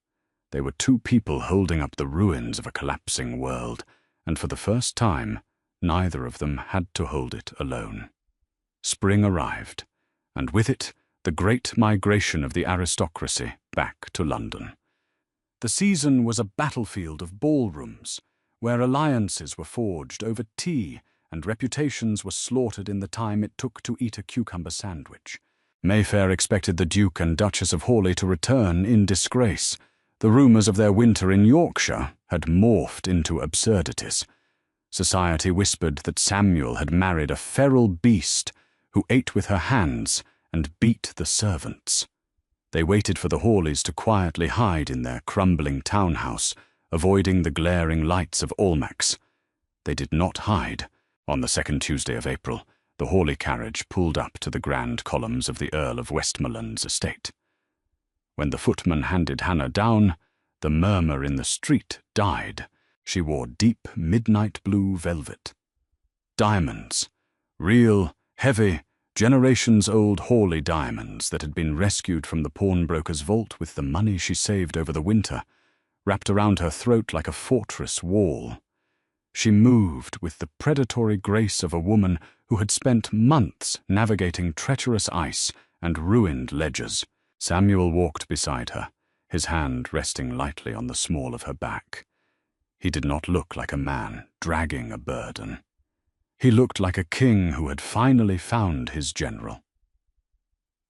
Speaker 1: They were two people holding up the ruins of a collapsing world, and for the first time, neither of them had to hold it alone. Spring arrived, and with it, the great migration of the aristocracy back to London. The season was a battlefield of ballrooms, where alliances were forged over tea and reputations were slaughtered in the time it took to eat a cucumber sandwich. Mayfair expected the Duke and Duchess of Hawley to return in disgrace. The rumours of their winter in Yorkshire had morphed into absurdities. Society whispered that Samuel had married a feral beast who ate with her hands and beat the servants. They waited for the Hawleys to quietly hide in their crumbling townhouse, avoiding the glaring lights of Almack's. They did not hide. On the second Tuesday of April, the Hawley carriage pulled up to the grand columns of the Earl of Westmoreland's estate. When the footman handed Hannah down, the murmur in the street died. She wore deep midnight blue velvet. Diamonds, real, heavy, generations-old Hawley diamonds that had been rescued from the pawnbroker's vault with the money she saved over the winter, wrapped around her throat like a fortress wall. She moved with the predatory grace of a woman who had spent months navigating treacherous ice and ruined ledgers. Samuel walked beside her, his hand resting lightly on the small of her back. He did not look like a man dragging a burden. He looked like a king who had finally found his general.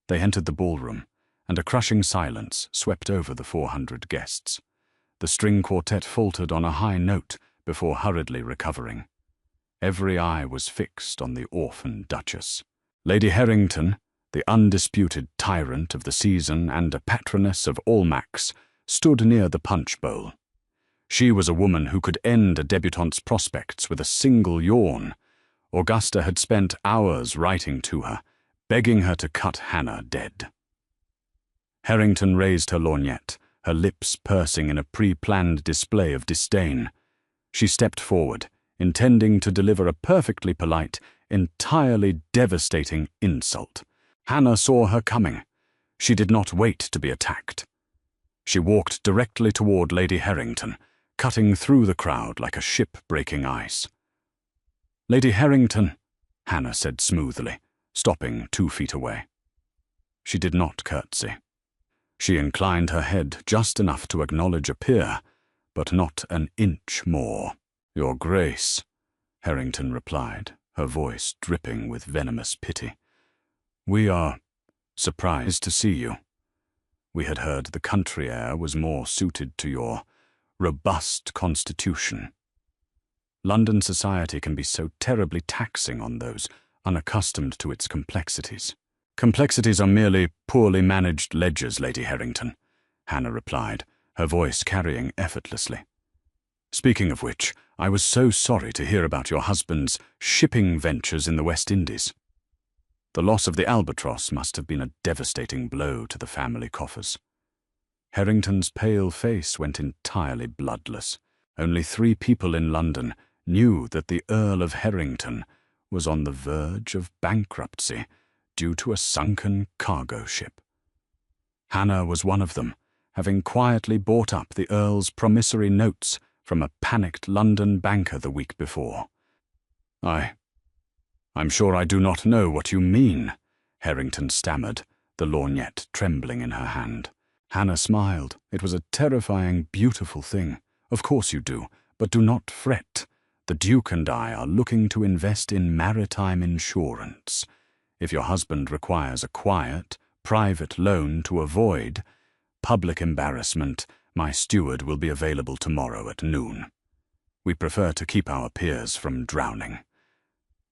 Speaker 1: They entered the ballroom, and a crushing silence swept over the 400 guests. The string quartet faltered on a high note before hurriedly recovering. Every eye was fixed on the orphan duchess. Lady Harrington, the undisputed tyrant of the season and a patroness of Almack's, stood near the punch bowl. She was a woman who could end a debutante's prospects with a single yawn. Augusta had spent hours writing to her, begging her to cut Hannah dead. Harrington raised her lorgnette, her lips pursing in a pre-planned display of disdain. She stepped forward, intending to deliver a perfectly polite, entirely devastating insult. Hannah saw her coming. She did not wait to be attacked. She walked directly toward Lady Harrington, cutting through the crowd like a ship breaking ice. "Lady Harrington," Hannah said smoothly, stopping 2 feet away. She did not curtsy. She inclined her head just enough to acknowledge a peer, but not an inch more. "Your Grace," Harrington replied, her voice dripping with venomous pity. "We are surprised to see you. We had heard the country air was more suited to your robust constitution. London society can be so terribly taxing on those unaccustomed to its complexities." "Complexities are merely poorly managed ledgers, Lady Harrington," Hannah replied, her voice carrying effortlessly. "Speaking of which, I was so sorry to hear about your husband's shipping ventures in the West Indies. The loss of the Albatross must have been a devastating blow to the family coffers." Harrington's pale face went entirely bloodless. Only 3 people in London knew that the Earl of Harrington was on the verge of bankruptcy due to a sunken cargo ship. Hannah was one of them, having quietly bought up the Earl's promissory notes from a panicked London banker the week before. I'm sure I do not know what you mean," Harrington stammered, the lorgnette trembling in her hand. Hannah smiled. It was a terrifying, beautiful thing. "Of course you do, but do not fret. The Duke and I are looking to invest in maritime insurance. If your husband requires a quiet, private loan to avoid public embarrassment, my steward will be available tomorrow at noon. We prefer to keep our peers from drowning."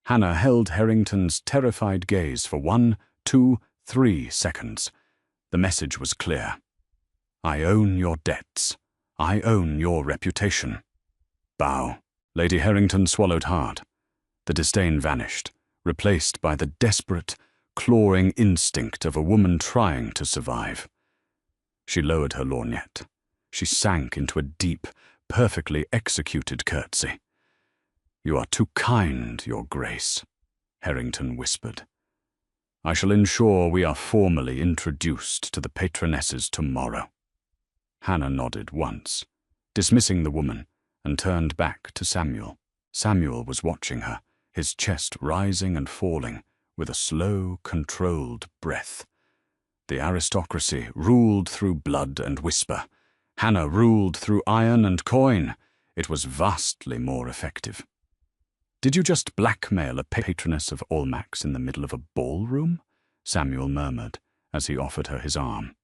Speaker 1: Hannah held Harrington's terrified gaze for 1, 2, 3 seconds. The message was clear. "I own your debts. I own your reputation." Bow. Lady Harrington swallowed hard. The disdain vanished, replaced by the desperate, clawing instinct of a woman trying to survive. She lowered her lorgnette. She sank into a deep, perfectly executed curtsy. "You are too kind, Your Grace," Harrington whispered. "I shall ensure we are formally introduced to the patronesses tomorrow." Hannah nodded once, dismissing the woman, and turned back to Samuel. Samuel was watching her, his chest rising and falling with a slow, controlled breath. The aristocracy ruled through blood and whisper. Hannah ruled through iron and coin. It was vastly more effective. "Did you just blackmail a patroness of Almack's in the middle of a ballroom?" Samuel murmured as he offered her his arm.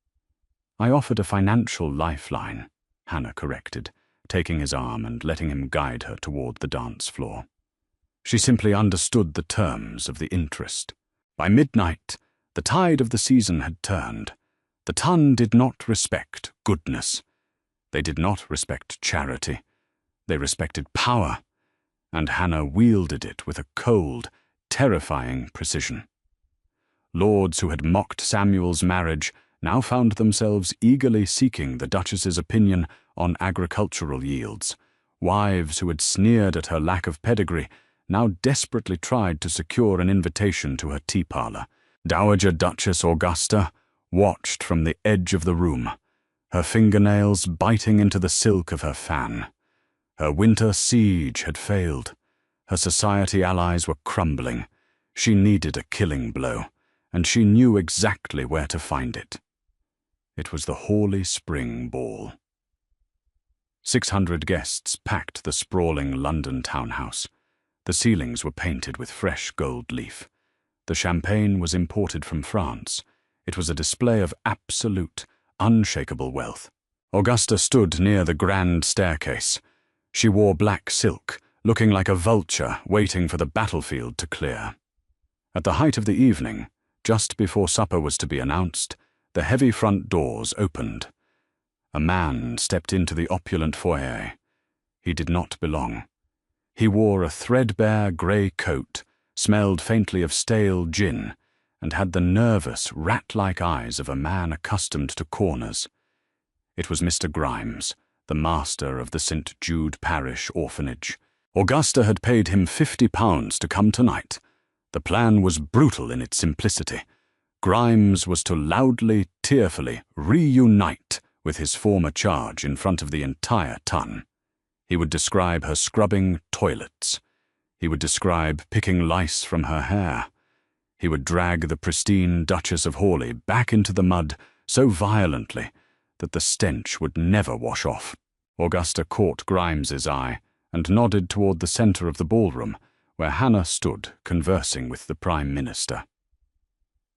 Speaker 1: "I offered a financial lifeline," Hannah corrected, taking his arm and letting him guide her toward the dance floor. She simply understood the terms of the interest. By midnight, the tide of the season had turned. The ton did not respect goodness. They did not respect charity. They respected power, and Hannah wielded it with a cold, terrifying precision. Lords who had mocked Samuel's marriage now found themselves eagerly seeking the Duchess's opinion on agricultural yields. Wives who had sneered at her lack of pedigree now desperately tried to secure an invitation to her tea parlour. Dowager Duchess Augusta watched from the edge of the room, her fingernails biting into the silk of her fan. Her winter siege had failed. Her society allies were crumbling. She needed a killing blow, and she knew exactly where to find it. It was the Hawley Spring Ball. 600 guests packed the sprawling London townhouse. The ceilings were painted with fresh gold leaf. The champagne was imported from France. It was a display of absolute, unshakable wealth. Augusta stood near the grand staircase. She wore black silk, looking like a vulture waiting for the battlefield to clear. At the height of the evening, just before supper was to be announced, the heavy front doors opened. A man stepped into the opulent foyer. He did not belong. He wore a threadbare grey coat, smelled faintly of stale gin, and had the nervous, rat-like eyes of a man accustomed to corners. It was Mr. Grimes, the master of the St. Jude Parish Orphanage. Augusta had paid him £50 to come tonight. The plan was brutal in its simplicity. Grimes was to loudly, tearfully reunite with his former charge in front of the entire ton. He would describe her scrubbing toilets. He would describe picking lice from her hair. He would drag the pristine Duchess of Hawley back into the mud so violently that the stench would never wash off. Augusta caught Grimes's eye and nodded toward the centre of the ballroom, where Hannah stood conversing with the Prime Minister.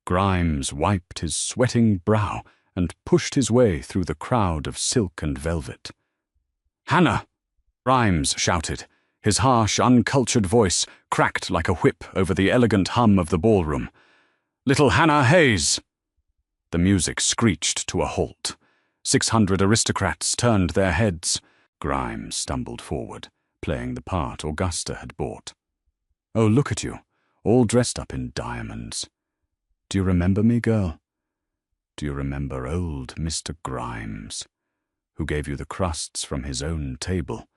Speaker 1: Grimes wiped his sweating brow and pushed his way through the crowd of silk and velvet. "Hannah!" Grimes shouted. His harsh, uncultured voice cracked like a whip over the elegant hum of the ballroom. "Little Hannah Hayes!" The music screeched to a halt. 600 aristocrats turned their heads. Grimes stumbled forward, playing the part Augusta had bought. "Oh, look at you, all dressed up in diamonds. Do you remember me, girl?" Do you remember old Mr. Grimes, who gave you the crusts from his own table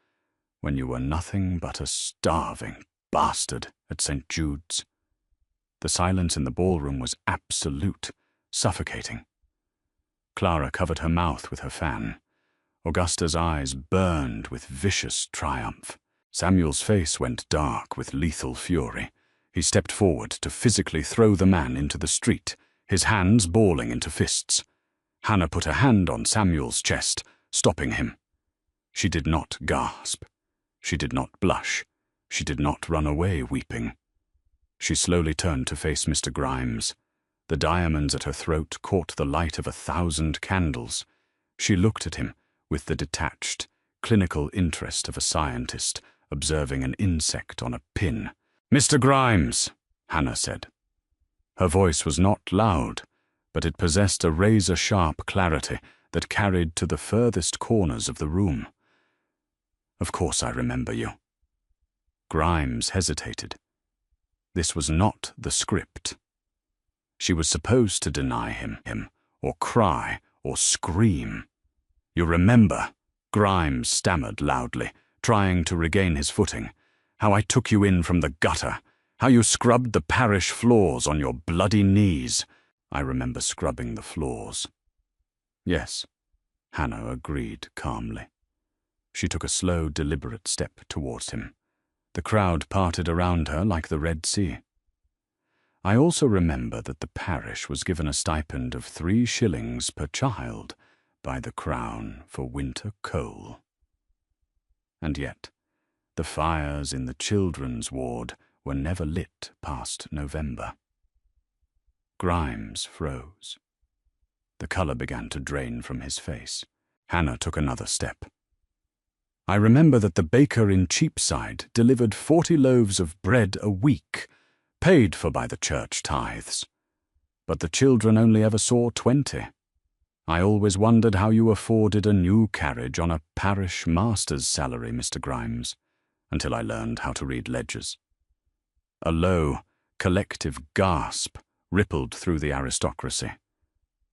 Speaker 1: when you were nothing but a starving bastard at St. Jude's? The silence in the ballroom was absolute, suffocating. Clara covered her mouth with her fan. Augusta's eyes burned with vicious triumph. Samuel's face went dark with lethal fury. He stepped forward to physically throw the man into the street, his hands balling into fists. Hannah put a hand on Samuel's chest, stopping him. She did not gasp. She did not blush. She did not run away weeping. She slowly turned to face Mr. Grimes. The diamonds at her throat caught the light of 1,000 candles. She looked at him with the detached, clinical interest of a scientist observing an insect on a pin. "Mr. Grimes," Hannah said. Her voice was not loud, but it possessed a razor-sharp clarity that carried to the furthest corners of the room. "Of course I remember you." Grimes hesitated. This was not the script. She was supposed to deny him, or cry, or scream. "You remember," Grimes stammered loudly, trying to regain his footing, "how I took you in from the gutter, how you scrubbed the parish floors on your bloody knees." "I remember scrubbing the floors." "Yes," Hannah agreed calmly. She took a slow, deliberate step towards him. The crowd parted around her like the Red Sea. "I also remember that the parish was given a stipend of 3 shillings per child by the Crown for winter coal. And yet, the fires in the children's ward were never lit past November." Grimes froze. The colour began to drain from his face. Hannah took another step. "I remember that the baker in Cheapside delivered 40 loaves of bread a week, paid for by the church tithes. But the children only ever saw 20. I always wondered how you afforded a new carriage on a parish master's salary, Mr. Grimes, until I learned how to read ledgers." A low, collective gasp rippled through the aristocracy.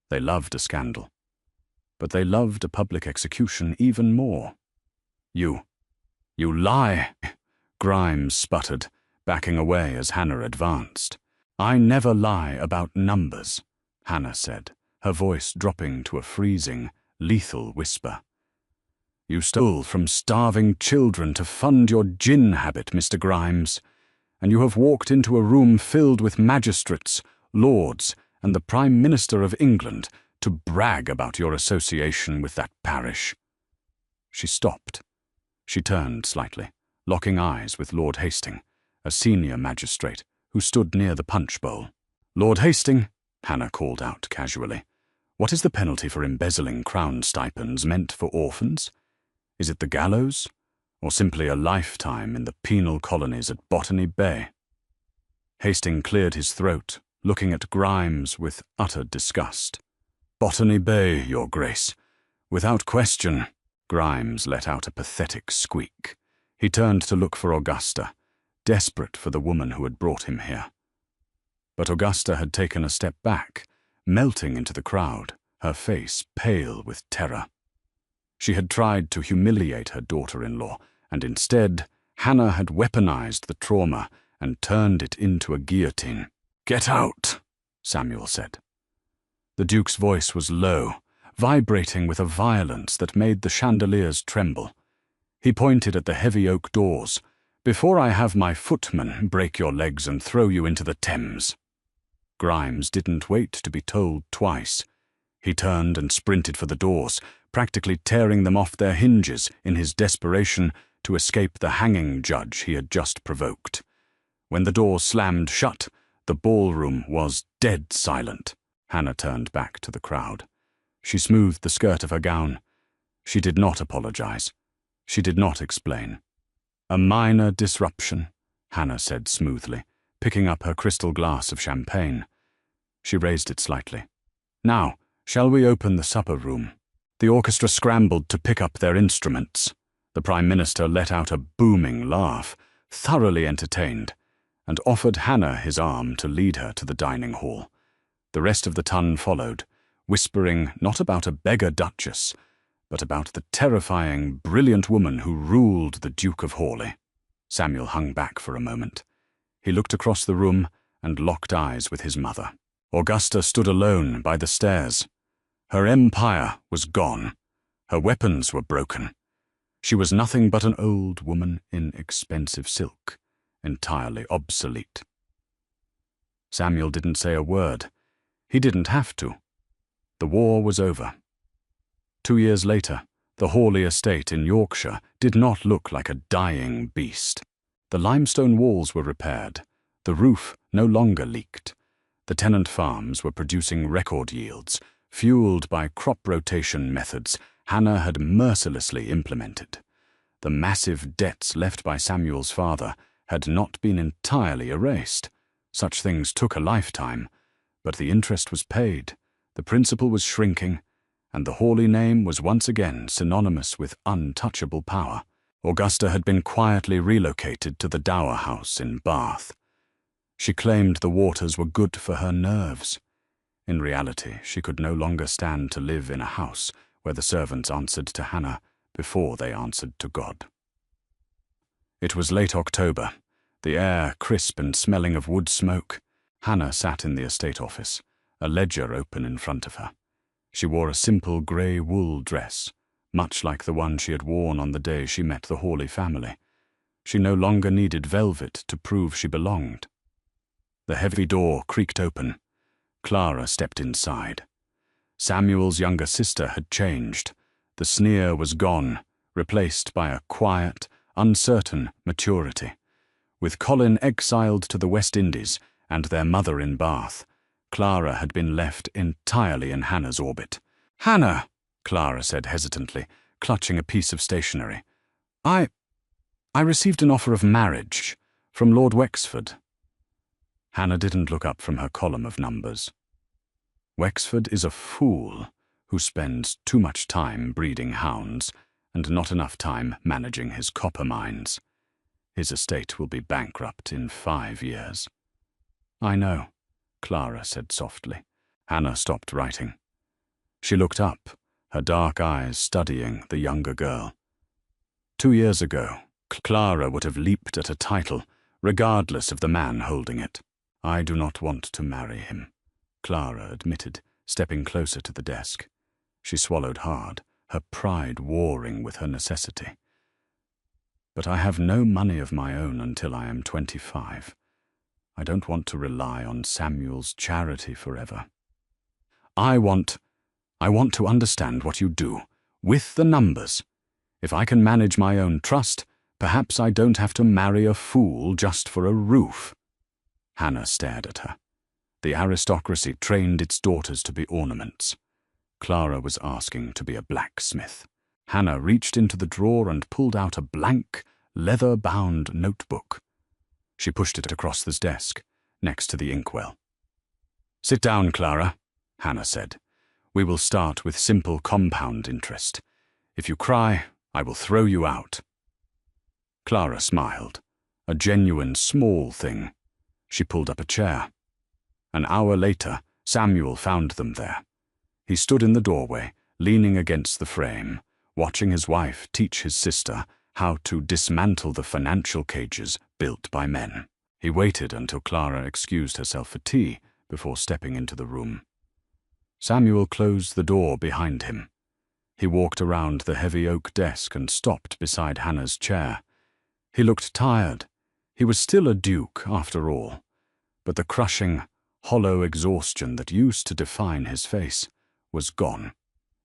Speaker 1: They loved a scandal, but they loved a public execution even more. You lie," Grimes sputtered, backing away as Hannah advanced. "I never lie about numbers," Hannah said, her voice dropping to a freezing, lethal whisper. "You stole from starving children to fund your gin habit, Mr. Grimes, and you have walked into a room filled with magistrates, lords, and the Prime Minister of England to brag about your association with that parish." She stopped. She turned slightly, locking eyes with Lord Hastings, a senior magistrate who stood near the punch bowl. "Lord Hastings," Hannah called out casually, "what is the penalty for embezzling crown stipends meant for orphans? Is it the gallows, or simply a lifetime in the penal colonies at Botany Bay?" Hastings cleared his throat, looking at Grimes with utter disgust. "Botany Bay, Your Grace. Without question." Grimes let out a pathetic squeak. He turned to look for Augusta, desperate for the woman who had brought him here. But Augusta had taken a step back, melting into the crowd, her face pale with terror. She had tried to humiliate her daughter-in-law, and instead, Hannah had weaponized the trauma and turned it into a guillotine. "Get out," Samuel said. The Duke's voice was low, vibrating with a violence that made the chandeliers tremble. He pointed at the heavy oak doors. "Before I have my footman break your legs and throw you into the Thames." Grimes didn't wait to be told twice. He turned and sprinted for the doors, practically tearing them off their hinges in his desperation to escape the hanging judge he had just provoked. When the door slammed shut, the ballroom was dead silent. Hannah turned back to the crowd. She smoothed the skirt of her gown. She did not apologize. She did not explain. "A minor disruption," Hannah said smoothly, picking up her crystal glass of champagne. She raised it slightly. "Now, shall we open the supper room?" The orchestra scrambled to pick up their instruments. The Prime Minister let out a booming laugh, thoroughly entertained, and offered Hannah his arm to lead her to the dining hall. The rest of the ton followed, whispering not about a beggar duchess, but about the terrifying, brilliant woman who ruled the Duke of Hawley. Samuel hung back for a moment. He looked across the room and locked eyes with his mother. Augusta stood alone by the stairs. Her empire was gone. Her weapons were broken. She was nothing but an old woman in expensive silk, entirely obsolete. Samuel didn't say a word. He didn't have to. The war was over. 2 years later, the Hawley estate in Yorkshire did not look like a dying beast. The limestone walls were repaired. The roof no longer leaked. The tenant farms were producing record yields, fueled by crop rotation methods Hannah had mercilessly implemented. The massive debts left by Samuel's father had not been entirely erased. Such things took a lifetime, but the interest was paid, the principal was shrinking, and the Hawley name was once again synonymous with untouchable power. Augusta had been quietly relocated to the Dower House in Bath. She claimed the waters were good for her nerves. In reality, she could no longer stand to live in a house where the servants answered to Hannah before they answered to God. It was late October, the air crisp and smelling of wood smoke. Hannah sat in the estate office, a ledger open in front of her. She wore a simple grey wool dress, much like the one she had worn on the day she met the Hawley family. She no longer needed velvet to prove she belonged. The heavy door creaked open. Clara stepped inside. Samuel's younger sister had changed. The sneer was gone, replaced by a quiet, uncertain maturity. With Colin exiled to the West Indies and their mother in Bath, Clara had been left entirely in Hannah's orbit. "Hannah," Clara said hesitantly, clutching a piece of stationery. I received an offer of marriage from Lord Wexford." Hannah didn't look up from her column of numbers. "Wexford is a fool who spends too much time breeding hounds and not enough time managing his copper mines. His estate will be bankrupt in 5 years." "I know," Clara said softly. Hannah stopped writing. She looked up, her dark eyes studying the younger girl. 2 years ago, Clara would have leaped at a title, regardless of the man holding it. "I do not want to marry him," Clara admitted, stepping closer to the desk. She swallowed hard, her pride warring with her necessity. "But I have no money of my own until I am 25. I don't want to rely on Samuel's charity forever. I want to understand what you do, with the numbers. If I can manage my own trust, perhaps I don't have to marry a fool just for a roof." Hannah stared at her. The aristocracy trained its daughters to be ornaments. Clara was asking to be a blacksmith. Hannah reached into the drawer and pulled out a blank, leather-bound notebook. She pushed it across the desk, next to the inkwell. "Sit down, Clara," Hannah said. "We will start with simple compound interest. If you cry, I will throw you out." Clara smiled, a genuine small thing. She pulled up a chair. An hour later, Samuel found them there. He stood in the doorway, leaning against the frame, watching his wife teach his sister how to dismantle the financial cages built by men. He waited until Clara excused herself for tea before stepping into the room. Samuel closed the door behind him. He walked around the heavy oak desk and stopped beside Hannah's chair. He looked tired. He was still a duke, after all, but the crushing, hollow exhaustion that used to define his face was gone.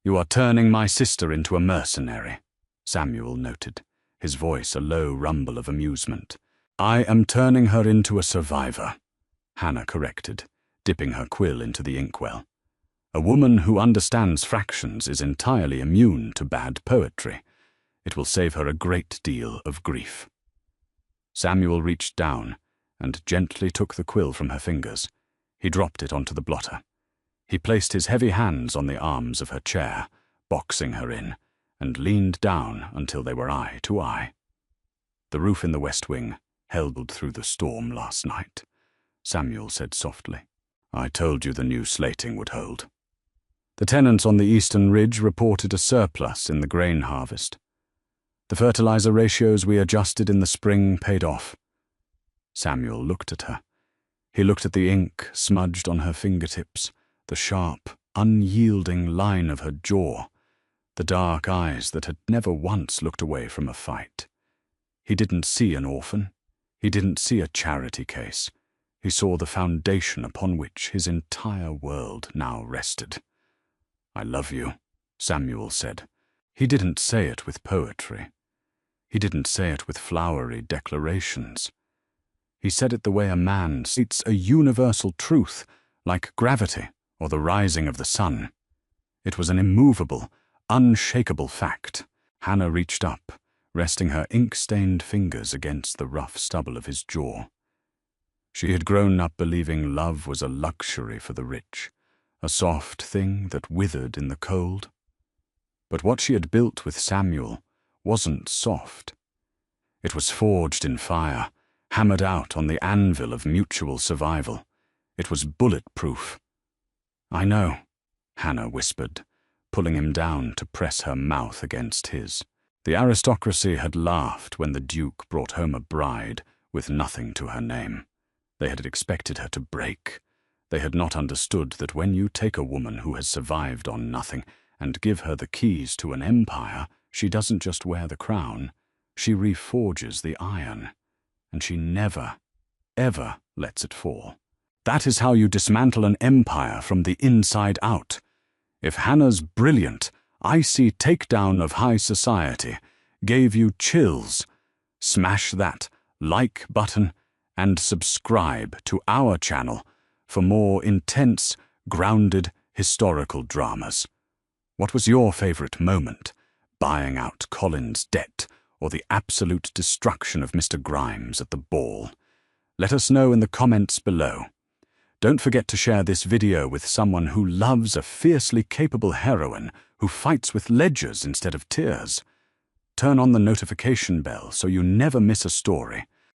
Speaker 1: "You are turning my sister into a mercenary," Samuel noted, his voice a low rumble of amusement. "I am turning her into a survivor," Hannah corrected, dipping her quill into the inkwell. "A woman who understands fractions is entirely immune to bad poetry. It will save her a great deal of grief." Samuel reached down and gently took the quill from her fingers. He dropped it onto the blotter. He placed his heavy hands on the arms of her chair, boxing her in, and leaned down until they were eye to eye. "The roof in the West Wing held through the storm last night," Samuel said softly. "I told you the new slating would hold." The tenants on the eastern ridge reported a surplus in the grain harvest. The fertilizer ratios we adjusted in the spring paid off. Samuel looked at her. He looked at the ink smudged on her fingertips, the sharp, unyielding line of her jaw, the dark eyes that had never once looked away from a fight. He didn't see an orphan. He didn't see a charity case. He saw the foundation upon which his entire world now rested. "I love you," Samuel said. He didn't say it with poetry. He didn't say it with flowery declarations. He said it the way a man states a universal truth, like gravity or the rising of the sun. It was an immovable, unshakable fact. Hannah reached up, resting her ink-stained fingers against the rough stubble of his jaw. She had grown up believing love was a luxury for the rich, a soft thing that withered in the cold. But what she had built with Samuel wasn't soft. It was forged in fire, hammered out on the anvil of mutual survival. It was bulletproof. "I know," Hannah whispered, pulling him down to press her mouth against his. The aristocracy had laughed when the Duke brought home a bride with nothing to her name. They had expected her to break. They had not understood that when you take a woman who has survived on nothing and give her the keys to an empire, she doesn't just wear the crown, she reforges the iron, and she never, ever lets it fall. That is how you dismantle an empire from the inside out. If Hannah's brilliant, icy takedown of high society gave you chills, smash that like button and subscribe to our channel for more intense, grounded historical dramas. What was your favorite moment? Buying out Colin's debt or the absolute destruction of Mr. Grimes at the ball? Let us know in the comments below. Don't forget to share this video with someone who loves a fiercely capable heroine who fights with ledgers instead of tears. Turn on the notification bell so you never miss a story.